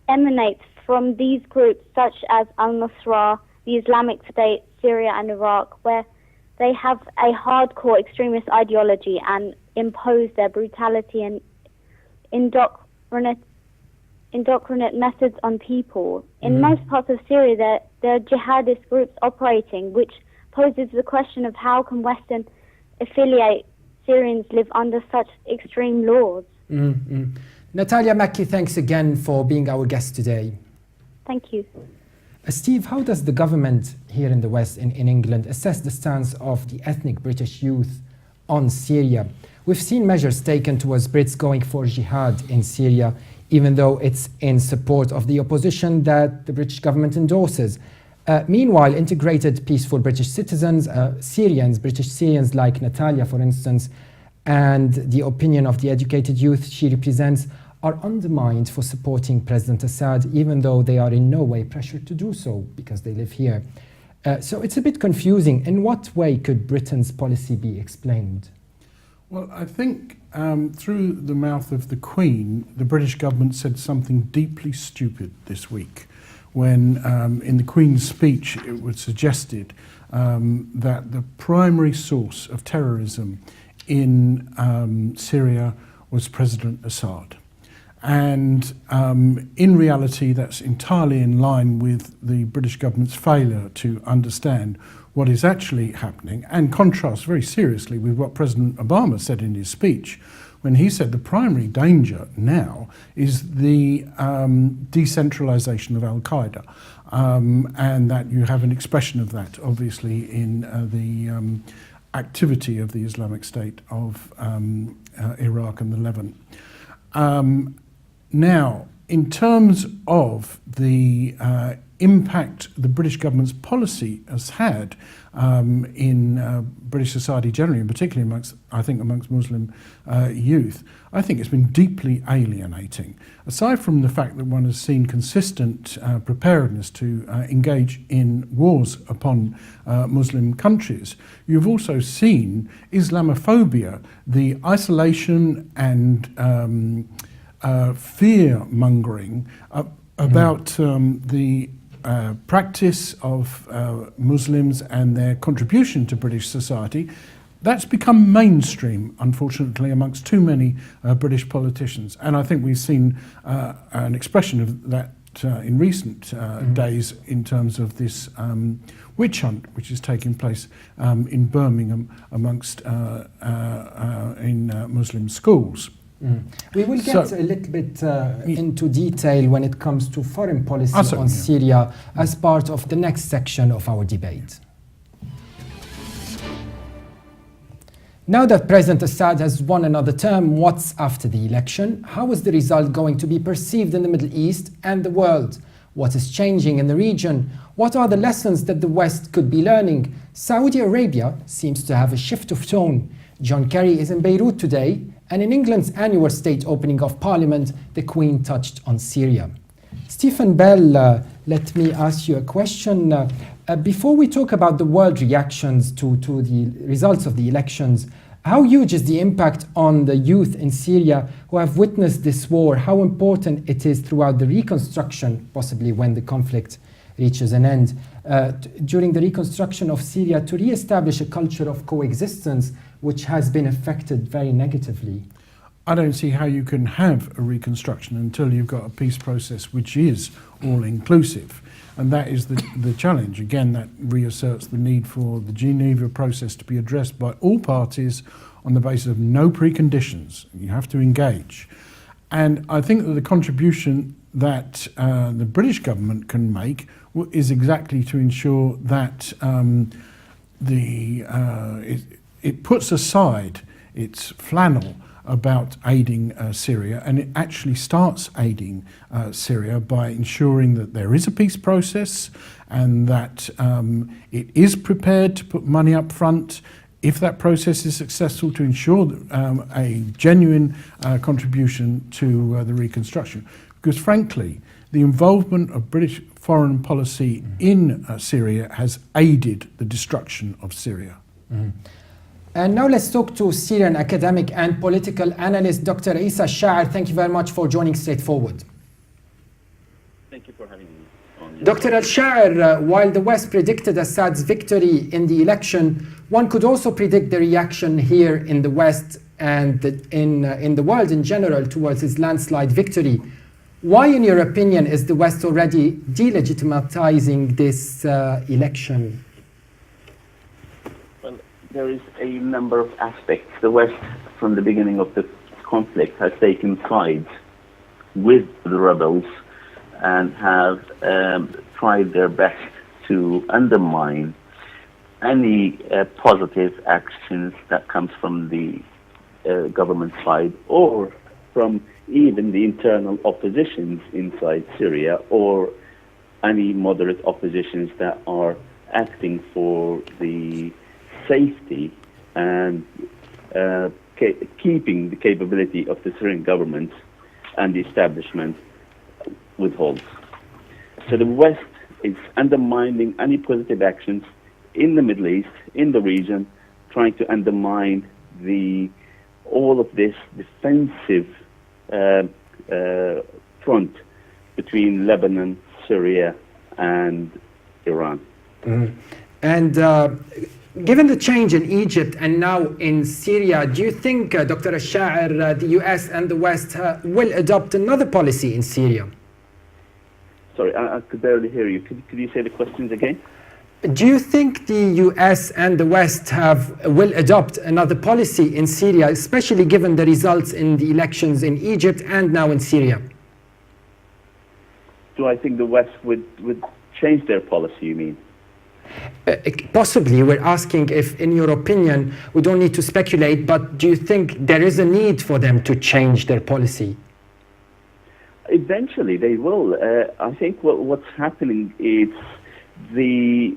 emanates from these groups such as Al-Nusra, the Islamic State, Syria and Iraq, where they have a hardcore extremist ideology and impose their brutality and indoctrinate methods on people. In most parts of Syria, there are jihadist groups operating, which poses the question of how can Western affiliate Syrians live under such extreme laws. Natalia Makki, thanks again for being our guest today. Thank you. Steve, how does the government here in the West, in England, assess the stance of the ethnic British youth on Syria? We've seen measures taken towards Brits going for jihad in Syria, even though it's in support of the opposition that the British government endorses. Meanwhile, integrated peaceful British citizens, British Syrians like Natalia, for instance, and the opinion of the educated youth she represents are undermined for supporting President Assad, even though they are in no way pressured to do so because they live here. So it's a bit confusing. In what way could Britain's policy be explained? Well, I think through the mouth of the Queen, the British government said something deeply stupid this week when in the Queen's speech it was suggested that the primary source of terrorism in Syria was President Assad. And in reality, that's entirely in line with the British government's failure to understand what is actually happening, and contrasts very seriously with what President Obama said in his speech, when he said the primary danger now is the decentralization of Al-Qaeda, and that you have an expression of that, obviously, in the activity of the Islamic State of Iraq and the Levant. Now, in terms of the impact the British government's policy has had in British society generally, and particularly amongst Muslim youth, I think it's been deeply alienating. Aside from the fact that one has seen consistent preparedness to engage in wars upon Muslim countries, you've also seen Islamophobia, the isolation and fear-mongering about the practice of Muslims and their contribution to British society. That's become mainstream, unfortunately, amongst too many British politicians. And I think we've seen an expression of that in recent days in terms of this witch hunt which is taking place in Birmingham amongst in Muslim schools. We will get a little bit into detail when it comes to foreign policy on Syria as part of the next section of our debate. Now that President Assad has won another term, what's after the election? How is the result going to be perceived in the Middle East and the world? What is changing in the region? What are the lessons that the West could be learning? Saudi Arabia seems to have a shift of tone. John Kerry is in Beirut today, and in England's annual state opening of Parliament, the Queen touched on Syria. Stephen Bell, let me ask you a question. Before we talk about the world reactions to the results of the elections, how huge is the impact on the youth in Syria who have witnessed this war? How important it is throughout the reconstruction, possibly when the conflict reaches an end, during the reconstruction of Syria, to re-establish a culture of coexistence which has been affected very negatively? I don't see how you can have a reconstruction until you've got a peace process which is all-inclusive. And that is the challenge. Again, that reasserts the need for the Geneva process to be addressed by all parties on the basis of no preconditions. You have to engage. And I think that the contribution that the British government can make is exactly to ensure that it puts aside its flannel about aiding Syria, and it actually starts aiding Syria by ensuring that there is a peace process and that it is prepared to put money up front if that process is successful, to ensure a genuine contribution to the reconstruction. Because frankly, the involvement of British foreign policy in Syria has aided the destruction of Syria. And now let's talk to Syrian academic and political analyst Dr. Isa Sha'ar. Thank you very much for joining Straightforward. Thank you for having me. Dr. Al-Sha'ar, while the West predicted Assad's victory in the election, one could also predict the reaction here in the West and in the world in general towards his landslide victory. Why, in your opinion, is the West already delegitimizing this election? Well, there is a number of aspects. The West, from the beginning of the conflict, has taken sides with the rebels and have tried their best to undermine any positive actions that comes from the government side, or from even the internal oppositions inside Syria, or any moderate oppositions that are acting for the safety and keeping the capability of the Syrian government and the establishment withholds. So the West is undermining any positive actions in the Middle East, in the region, trying to undermine the all of this defensive front between Lebanon, Syria, and Iran. And given the change in Egypt and now in Syria, do you think, Dr. Al-Sha'ir, the US and the West will adopt another policy in Syria? Sorry, I could barely hear you. Could you say the questions again? Do you think the US and the West will adopt another policy in Syria, especially given the results in the elections in Egypt and now in Syria? Do I think the West would change their policy, you mean? Possibly. We're asking if, in your opinion, we don't need to speculate, but do you think there is a need for them to change their policy? Eventually they will. I think what's happening is the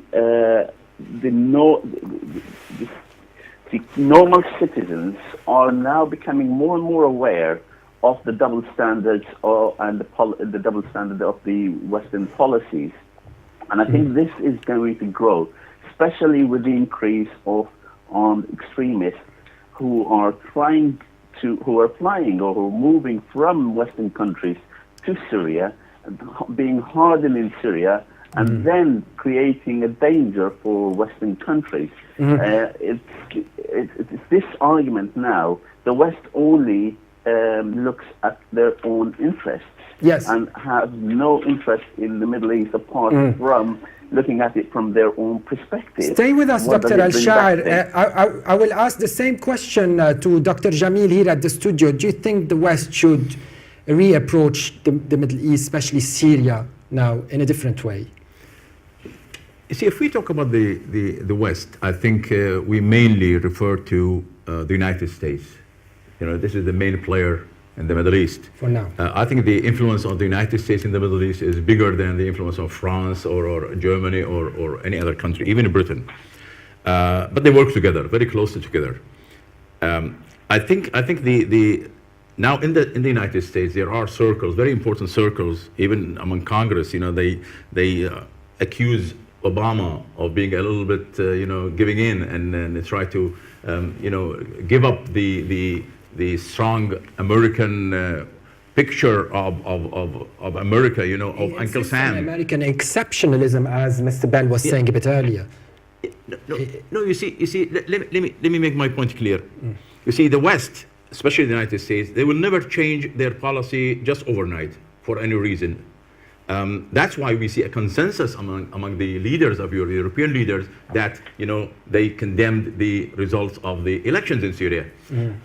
normal citizens are now becoming more and more aware of the double standards and the double standard of the Western policies. And I think this is going to grow, especially with the increase on extremists who are flying or who are moving from Western countries to Syria, being hardened in Syria, and then creating a danger for Western countries. It's this argument now. The West only looks at their own interests. Yes. And have no interest in the Middle East apart from looking at it from their own perspective. Stay with us, Dr. Al-Sha'ir. I will ask the same question to Dr. Jamil here at the studio. Do you think the West should reapproach the Middle East, especially Syria, now in a different way? You see, if we talk about the West, I think we mainly refer to the United States. You know, this is the main player in the Middle East. For now. I think the influence of the United States in the Middle East is bigger than the influence of France or Germany or any other country, even Britain. But they work together, very closely together. I think now in the United States there are circles, very important circles, even among Congress. You know, they accuse Obama of being a little bit, giving in and they try to, give up the strong American picture of America, of Uncle Sam. American exceptionalism, as Mr. Bell was saying a bit earlier. No, you see. Let me make my point clear. You see, the West, especially the United States, they will never change their policy just overnight for any reason. That's why we see a consensus among the leaders of European leaders that they condemned the results of the elections in Syria.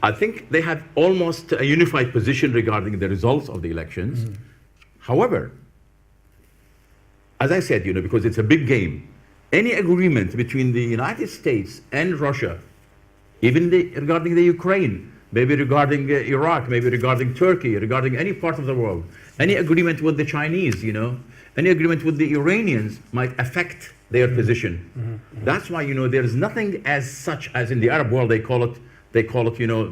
I think they have almost a unified position regarding the results of the elections. However, as I said, because it's a big game, any agreement between the United States and Russia, even regarding the Ukraine, maybe regarding Iraq, maybe regarding Turkey, regarding any part of the world, any agreement with the Chinese, any agreement with the Iranians might affect their position. That's why, there is nothing as such as in the Arab world, they call it,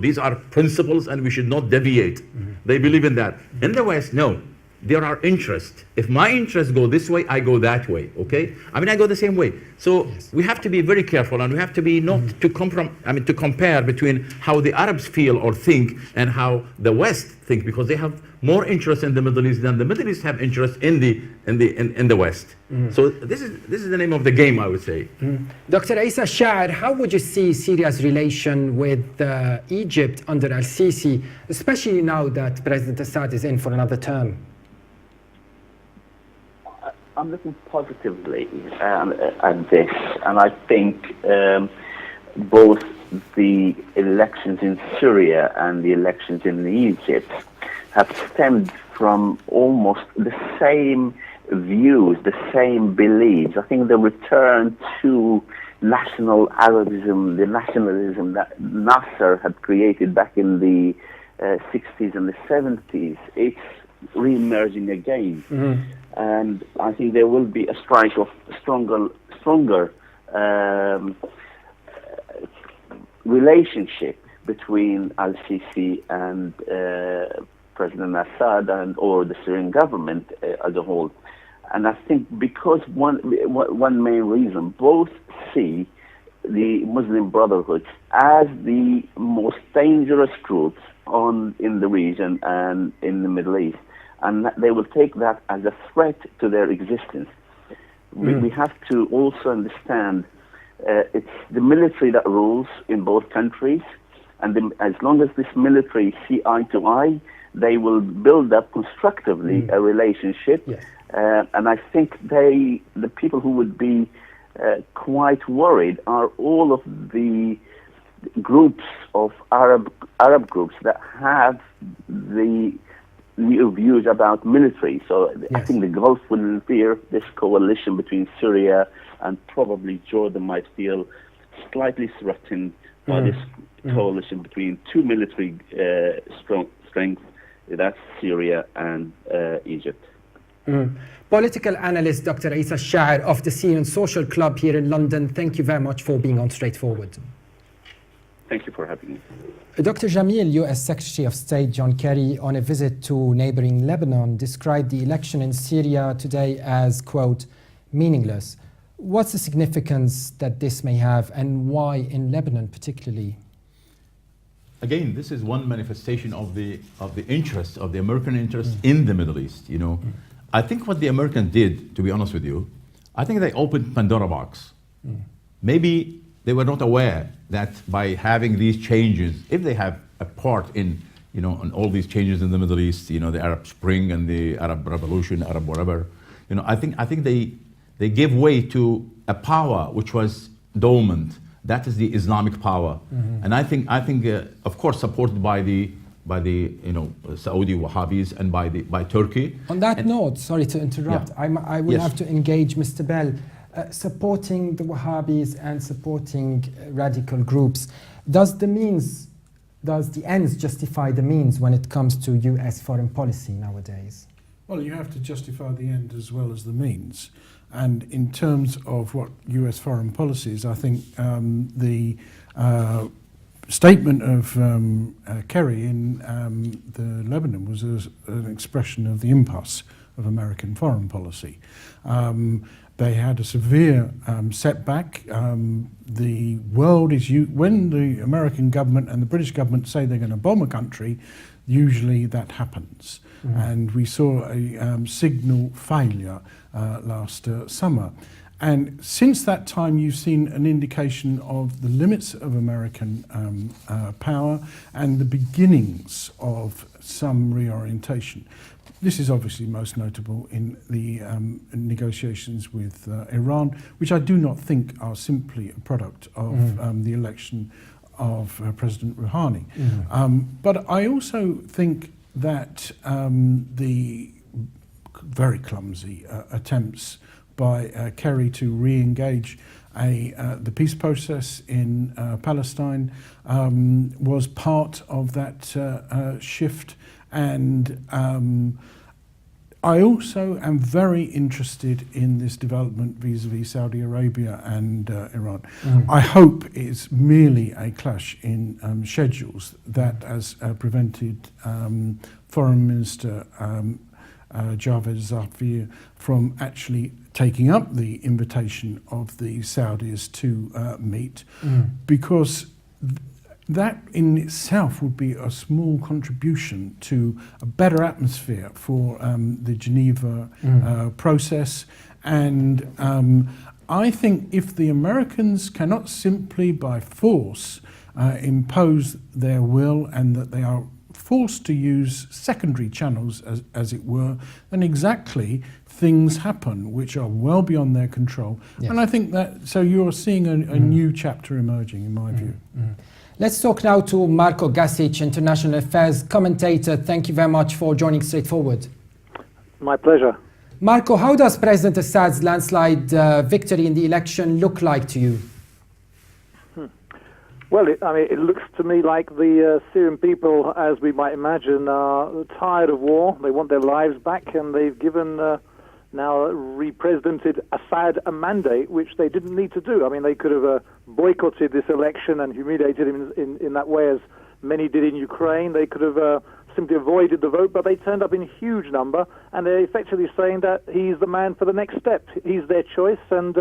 these are principles and we should not deviate. They believe in that. In the West, no. There are interests. If my interests go this way, I go that way, okay? I go the same way. So we have to be very careful, and we have to be not to compare between how the Arabs feel or think and how the West think, because they have more interest in the Middle East than the Middle East have interest in the West. So this is the name of the game, I would say. Dr. Issa Sha'ir, how would you see Syria's relation with Egypt under al-Sisi, especially now that President Assad is in for another term? I'm looking positively at this, and I think both the elections in Syria and the elections in Egypt have stemmed from almost the same views, the same beliefs. I think the return to national Arabism, the nationalism that Nasser had created back in the 60s and the 70s, it's re-emerging again. And I think there will be a strike of stronger relationship between al-Sisi and President Assad or the Syrian government as a whole. And I think because one main reason, both see the Muslim Brotherhood as the most dangerous groups in the region and in the Middle East, and they will take that as a threat to their existence. We have to also understand it's the military that rules in both countries, and as long as this military see eye to eye, they will build up constructively a relationship. Yes. And I think the people who would be quite worried are all of the groups of Arab groups that have the new views about military. So I think the Gulf will fear this coalition between Syria and probably Jordan might feel slightly threatened by this coalition between two military strengths, that's Syria and Egypt. Political analyst Dr. Isa Shair of the Syrian Social Club here in London, thank you very much for being on Straightforward. Thank you for having me. Dr. Jamil, U.S. Secretary of State John Kerry, on a visit to neighboring Lebanon, described the election in Syria today as, quote, meaningless. What's the significance that this may have, and why in Lebanon particularly? Again, this is one manifestation of the interest, of the American interest in the Middle East, you know. I think what the Americans did, to be honest with you, I think they opened Pandora box. Maybe they were not aware that by having these changes, if they have a part in, you know, in all these changes in the Middle East, you know, the Arab Spring and the Arab Revolution, Arab whatever, you know, I think they gave way to a power which was dormant. That is the Islamic power, and I think of course supported by the you know Saudi Wahhabis and by Turkey. On that note, sorry to interrupt, I will have to engage Mr. Bell. Supporting the Wahhabis and supporting radical groups, does the ends justify the means when it comes to U.S. foreign policy nowadays? Well, you have to justify the end as well as the means. And in terms of what U.S. foreign policy is, I think the statement of Kerry in the Lebanon was an expression of the impasse of American foreign policy. They had a severe setback. The world is when the American government and the British government say they're going to bomb a country, usually that happens. And we saw a signal failure last summer. And since that time, you've seen an indication of the limits of American power and the beginnings of some reorientation. This is obviously most notable in the negotiations with Iran, which I do not think are simply a product of the election of President Rouhani. But I also think that the very clumsy attempts by Kerry to re-engage the peace process in Palestine was part of that shift. And I also am very interested in this development vis-a-vis Saudi Arabia and Iran. I hope it's merely a clash in schedules that has prevented Foreign Minister Javed Zarif from actually taking up the invitation of the Saudis to meet, because that in itself would be a small contribution to a better atmosphere for the Geneva process. And I think if the Americans cannot simply by force impose their will, and that they are forced to use secondary channels, as it were, then exactly things happen which are well beyond their control. And I think that, so you're seeing a new chapter emerging, in my view. Let's talk now to Marko Gasic, International Affairs commentator. Thank you very much for joining Straightforward. My pleasure. Marko, how does President Assad's landslide victory in the election look like to you? Well, it looks to me like the Syrian people, as we might imagine, are tired of war. They want their lives back, and they've given now re-presidented Assad a mandate which they didn't need to do. I mean, they could have boycotted this election and humiliated him in that way, as many did in Ukraine. They could have simply avoided the vote, but they turned up in huge number, and they're effectively saying that he's the man for the next step. He's their choice, and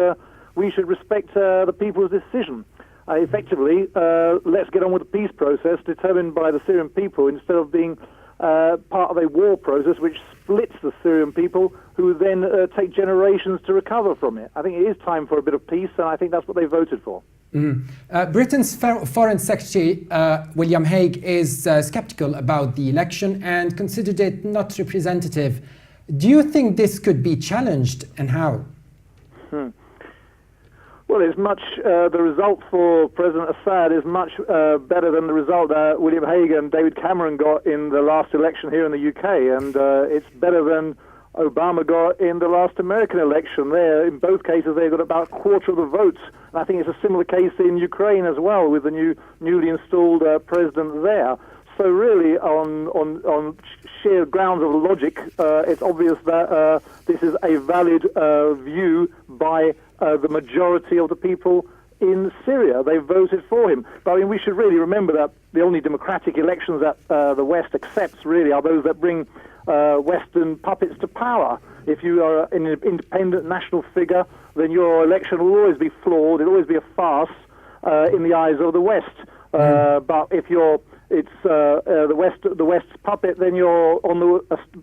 we should respect the people's decision. effectively, let's get on with the peace process determined by the Syrian people instead of being part of a war process which splits the Syrian people, who then take generations to recover from it. I think it is time for a bit of peace, and I think that's what they voted for. Britain's Foreign Secretary William Hague is skeptical about the election and considered it not representative. Do you think this could be challenged, and how? Well, it's much. The result for President Assad is much better than the result that William Hague and David Cameron got in the last election here in the UK, and it's better than Obama got in the last American election. There, in both cases, they got about a quarter of the votes. And I think it's a similar case in Ukraine as well, with the newly installed president there. So really, on sheer grounds of logic, it's obvious that this is a valid view by the majority of the people in Syria. They voted for him. But I mean, we should really remember that the only democratic elections that the West accepts really are those that bring Western puppets to power. If you are an independent national figure, then your election will always be flawed. It'll always be a farce in the eyes of the West. But if it's the West's puppet, then you're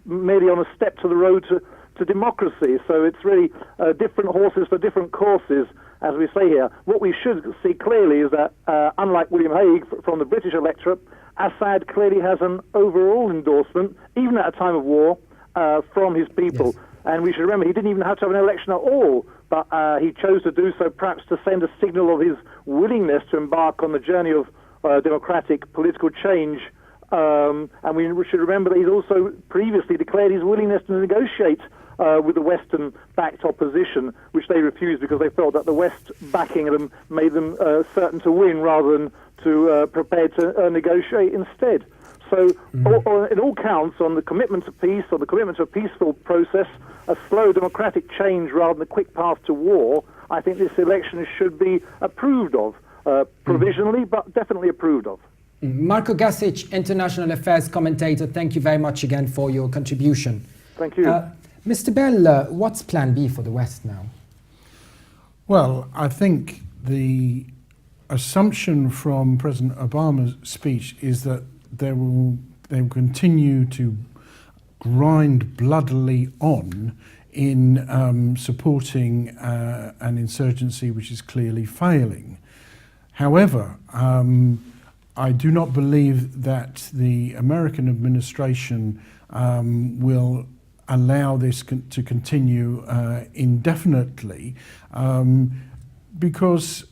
merely on a step to the road to democracy. So it's really different horses for different courses, as we say here. What we should see clearly is that, unlike William Hague from the British electorate, Assad clearly has an overall endorsement, even at a time of war, from his people. Yes. And we should remember, he didn't even have to have an election at all, but he chose to do so perhaps to send a signal of his willingness to embark on the journey of democratic political change. And we should remember that he's also previously declared his willingness to negotiate with the Western-backed opposition, which they refused because they felt that the West backing them made them certain to win rather than to prepare to negotiate instead. So in all counts, on the commitment to peace, on the commitment to a peaceful process, a slow democratic change rather than a quick path to war, I think this election should be approved of, provisionally, but definitely approved of. Marko Gasic, International Affairs commentator, thank you very much again for your contribution. Thank you. Mr. Bell, what's Plan B for the West now? Well, I think the assumption from President Obama's speech is that they will continue to grind bloodily on in supporting an insurgency which is clearly failing. However, I do not believe that the American administration will allow this to continue indefinitely, because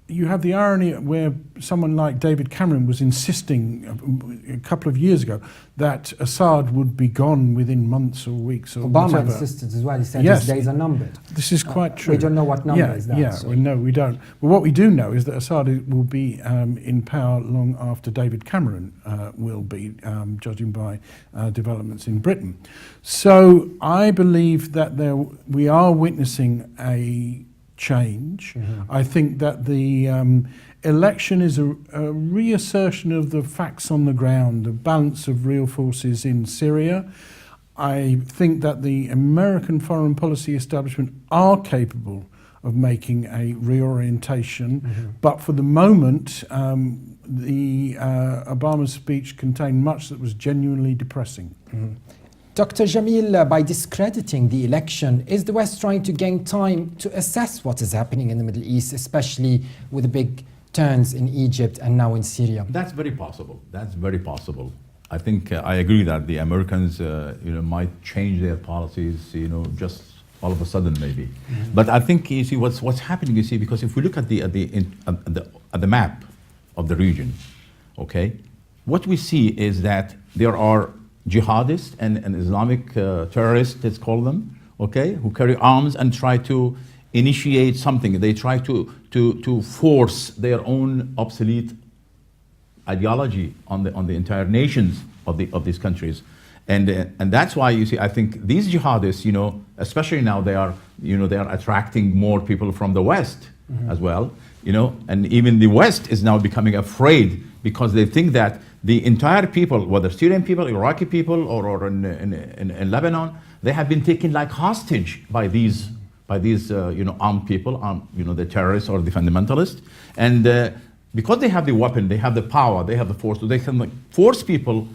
you have the irony where someone like David Cameron was insisting a couple of years ago that Assad would be gone within months or weeks or Obama whatever. insisted as well. He said Yes, his days are numbered. This is quite true. We don't know what number is that. Yeah, so. well, no, we don't. But what we do know is that Assad will be in power long after David Cameron will be, judging by developments in Britain. So I believe that we are witnessing a change. I think that the election is a reassertion of the facts on the ground, the balance of real forces in Syria. I think that the American foreign policy establishment are capable of making a reorientation, but for the moment, the Obama speech contained much that was genuinely depressing. Dr. Jamil, by discrediting the election, is the West trying to gain time to assess what is happening in the Middle East, especially with the big turns in Egypt and now in Syria? That's very possible. That's very possible. I think I agree that the Americans, might change their policies, just all of a sudden maybe. But I think you see what's happening. You see, because if we look at the map of the region, okay, what we see is that there are jihadists and Islamic terrorists, let's call them, okay, who carry arms and try to initiate something. They try to force their own obsolete ideology on the entire nations of these countries, and that's why you see, I think these jihadists, especially now they are attracting more people from the West as well, and even the West is now becoming afraid because they think that the entire people, whether Syrian people, Iraqi people, or in Lebanon, they have been taken like hostage by these by these armed people, the terrorists or the fundamentalists, and because they have the weapon, they have the power, they have the force, so they can force people.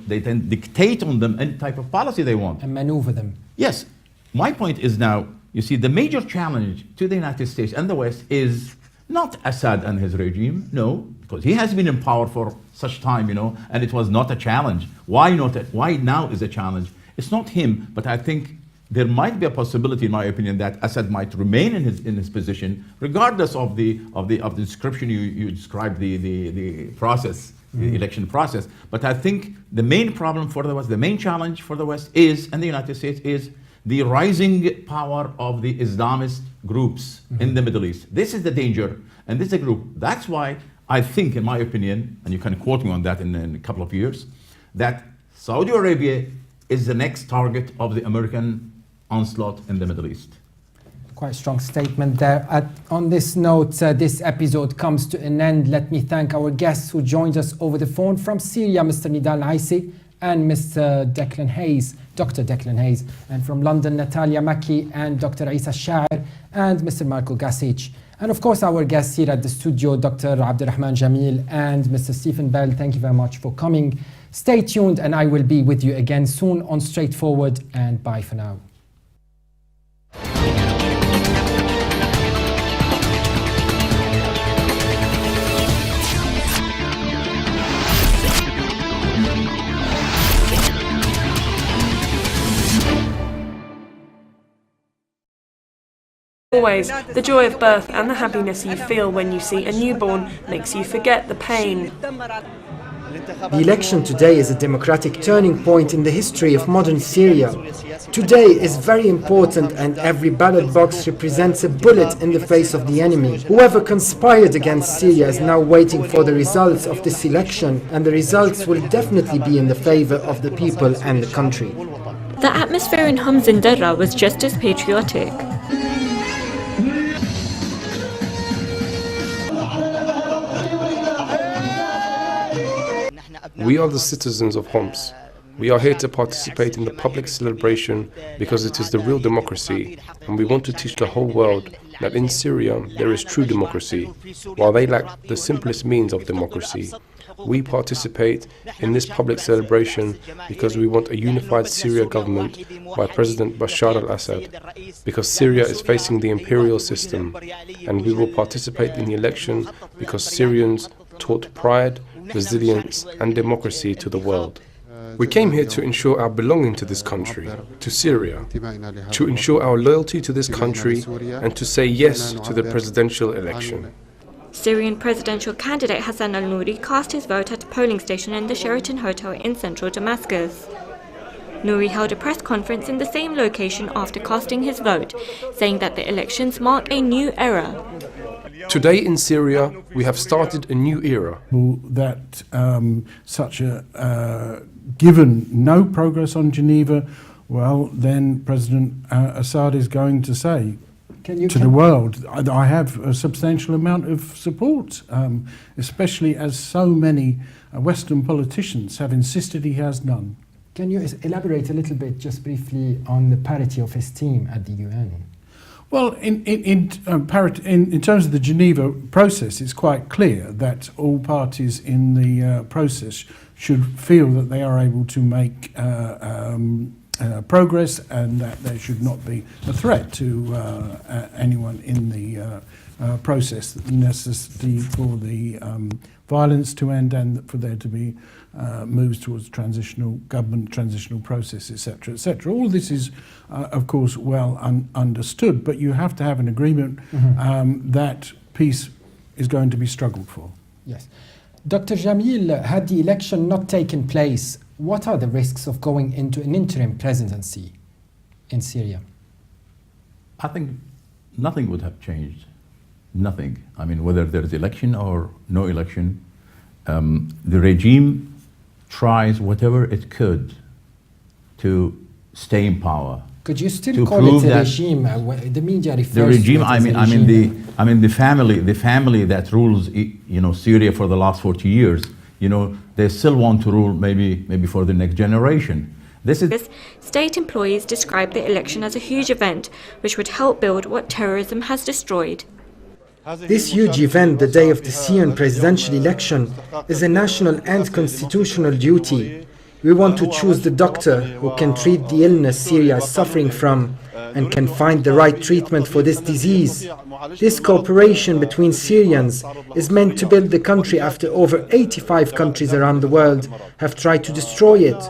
They can dictate on them any type of policy they want and maneuver them. Yes, my point is now. You see, the major challenge to the United States and the West is not Assad and his regime, no, because he has been in power for such time, and it was not a challenge. Why not? Why now is a challenge? It's not him, but I think there might be a possibility, in my opinion, that Assad might remain in his position, regardless of the description you described the process, the election process. But I think the main problem for the West, the main challenge for the West and the United States is the rising power of the Islamist groups in the Middle East. This is the danger, and this is a group. That's why I think, in my opinion, and you can quote me on that in a couple of years, that Saudi Arabia is the next target of the American onslaught in the Middle East. Quite strong statement there. On this note, this episode comes to an end. Let me thank our guests who joined us over the phone from Syria, Mr. Nidal Aisi and Mr. Declan Hayes, Dr. Declan Hayes, and from London, Natalia Maki and Dr. Isa Shair and Mr. Marco Gasic. And of course, our guests here at the studio, Dr. Abdurrahman Jamil and Mr. Stephen Bell. Thank you very much for coming. Stay tuned, and I will be with you again soon on Straightforward, and bye for now. Always, the joy of birth and the happiness you feel when you see a newborn makes you forget the pain. The election today is a democratic turning point in the history of modern Syria. Today is very important, and every ballot box represents a bullet in the face of the enemy. Whoever conspired against Syria is now waiting for the results of this election, and the results will definitely be in the favor of the people and the country. The atmosphere in Homs and Darra was just as patriotic. We are the citizens of Homs. We are here to participate in the public celebration because it is the real democracy, and we want to teach the whole world that in Syria there is true democracy. While they lack the simplest means of democracy, we participate in this public celebration because we want a unified Syria government by President Bashar al-Assad, because Syria is facing the imperial system, and we will participate in the election because Syrians taught pride, resilience and democracy to the world. We came here to ensure our belonging to this country, to Syria, to ensure our loyalty to this country and to say yes to the presidential election. Syrian presidential candidate Hassan al-Nouri cast his vote at a polling station in the Sheraton Hotel in central Damascus. Nouri held a press conference in the same location after casting his vote, saying that the elections mark a new era. Today in Syria, we have started a new era. That given no progress on Geneva, well, then President Assad is going to say to the world, I have a substantial amount of support, especially as so many Western politicians have insisted he has none. Can you elaborate a little bit, just briefly, on the parity of his team at the UN? Well, in terms of the Geneva process, it's quite clear that all parties in the process should feel that they are able to make progress, and that there should not be a threat to anyone in the process. The necessity for the violence to end, and for there to be moves towards transitional government, transitional process, etc., etc. All this is, of course, well understood, but you have to have an agreement that peace is going to be struggled for. Yes. Dr. Jamil, had the election not taken place, what are the risks of going into an interim presidency in Syria? I think nothing would have changed. Nothing. I mean, whether there's election or no election, the regime tries whatever it could to stay in power. Could you still call it a regime? The media refers the regime, to it as the family that rules, Syria for the last 40 years. They still want to rule maybe for the next generation. State employees described the election as a huge event which would help build what terrorism has destroyed. This huge event, the day of the Syrian presidential election, is a national and constitutional duty. We want to choose the doctor who can treat the illness Syria is suffering from and can find the right treatment for this disease. This cooperation between Syrians is meant to build the country after over 85 countries around the world have tried to destroy it.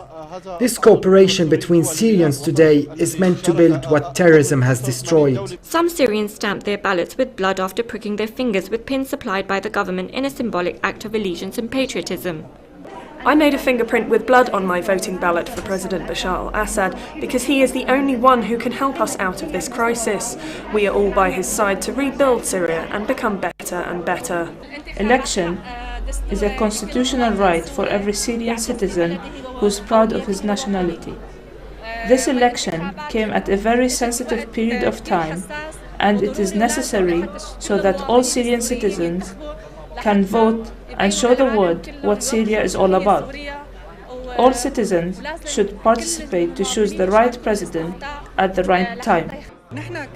This cooperation between Syrians today is meant to build what terrorism has destroyed. Some Syrians stamped their ballots with blood after pricking their fingers with pins supplied by the government in a symbolic act of allegiance and patriotism. I made a fingerprint with blood on my voting ballot for President Bashar al-Assad because he is the only one who can help us out of this crisis. We are all by his side to rebuild Syria and become better and better. Election is a constitutional right for every Syrian citizen who is proud of his nationality. This election came at a very sensitive period of time, and it is necessary so that all Syrian citizens can vote and show the world what Syria is all about. All citizens should participate to choose the right president at the right time.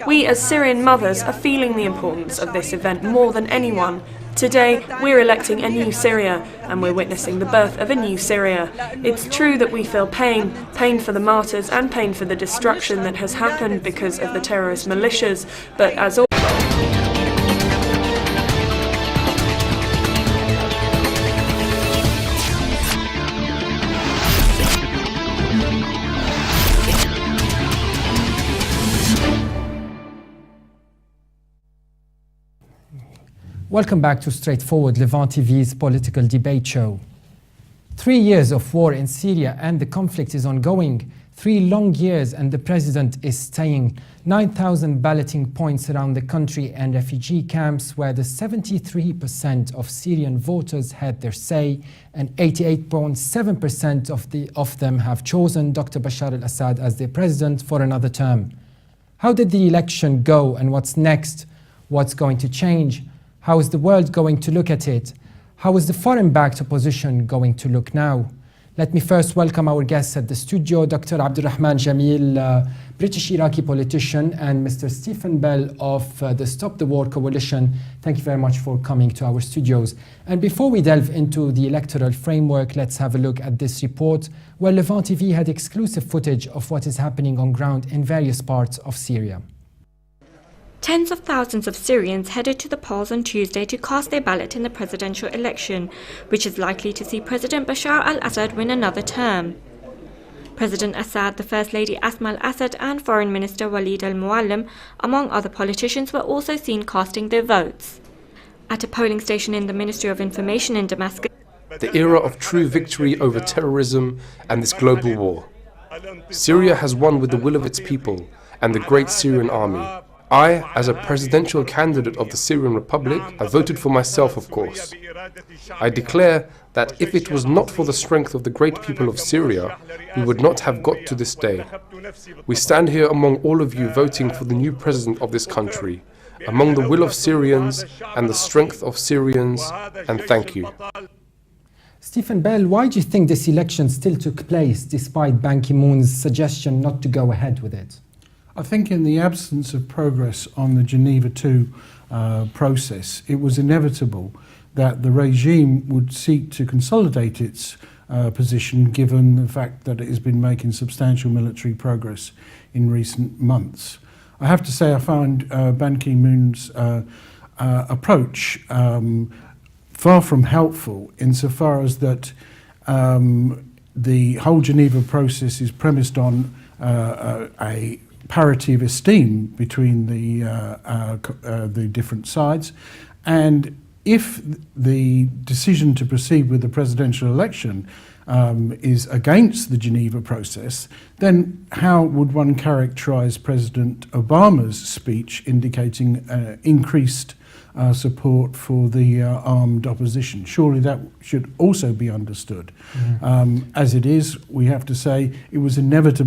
We as Syrian mothers are feeling the importance of this event more than anyone. Today, we're electing a new Syria, and we're witnessing the birth of a new Syria. It's true that we feel pain for the martyrs and pain for the destruction that has happened because of the terrorist militias, but as all Welcome back to Straightforward, Levant TV's political debate show. 3 years of war in Syria and the conflict is ongoing. 3 long years and the president is staying. 9,000 balloting points around the country and refugee camps where the 73% of Syrian voters had their say and 88.7% of them have chosen Dr. Bashar al-Assad as their president for another term. How did the election go and what's next? What's going to change? How is the world going to look at it? How is the foreign-backed opposition going to look now? Let me first welcome our guests at the studio, Dr. Abdurrahman Jamil, British Iraqi politician, and Mr. Stephen Bell of the Stop the War Coalition. Thank you very much for coming to our studios. And before we delve into the electoral framework, let's have a look at this report where Levant TV had exclusive footage of what is happening on ground in various parts of Syria. Tens of thousands of Syrians headed to the polls on Tuesday to cast their ballot in the presidential election, which is likely to see President Bashar al-Assad win another term. President Assad, the First Lady Asma al-Assad and Foreign Minister Walid al-Muallim, among other politicians, were also seen casting their votes. At a polling station in the Ministry of Information in Damascus, the era of true victory over terrorism and this global war. Syria has won with the will of its people and the great Syrian army. I, as a presidential candidate of the Syrian Republic, I voted for myself, of course. I declare that if it was not for the strength of the great people of Syria, we would not have got to this day. We stand here among all of you voting for the new president of this country, among the will of Syrians and the strength of Syrians, and thank you. Stephen Bell, why do you think this election still took place despite Ban Ki-moon's suggestion not to go ahead with it? I think in the absence of progress on the Geneva II process, it was inevitable that the regime would seek to consolidate its position given the fact that it has been making substantial military progress in recent months. I have to say I found Ban Ki-moon's approach far from helpful insofar as that the whole Geneva process is premised on a parity of esteem between the different sides, and if the decision to proceed with the presidential election is against the Geneva process, then how would one characterize President Obama's speech indicating increased support for the armed opposition? Surely that should also be understood. As it is, we have to say it was inevitable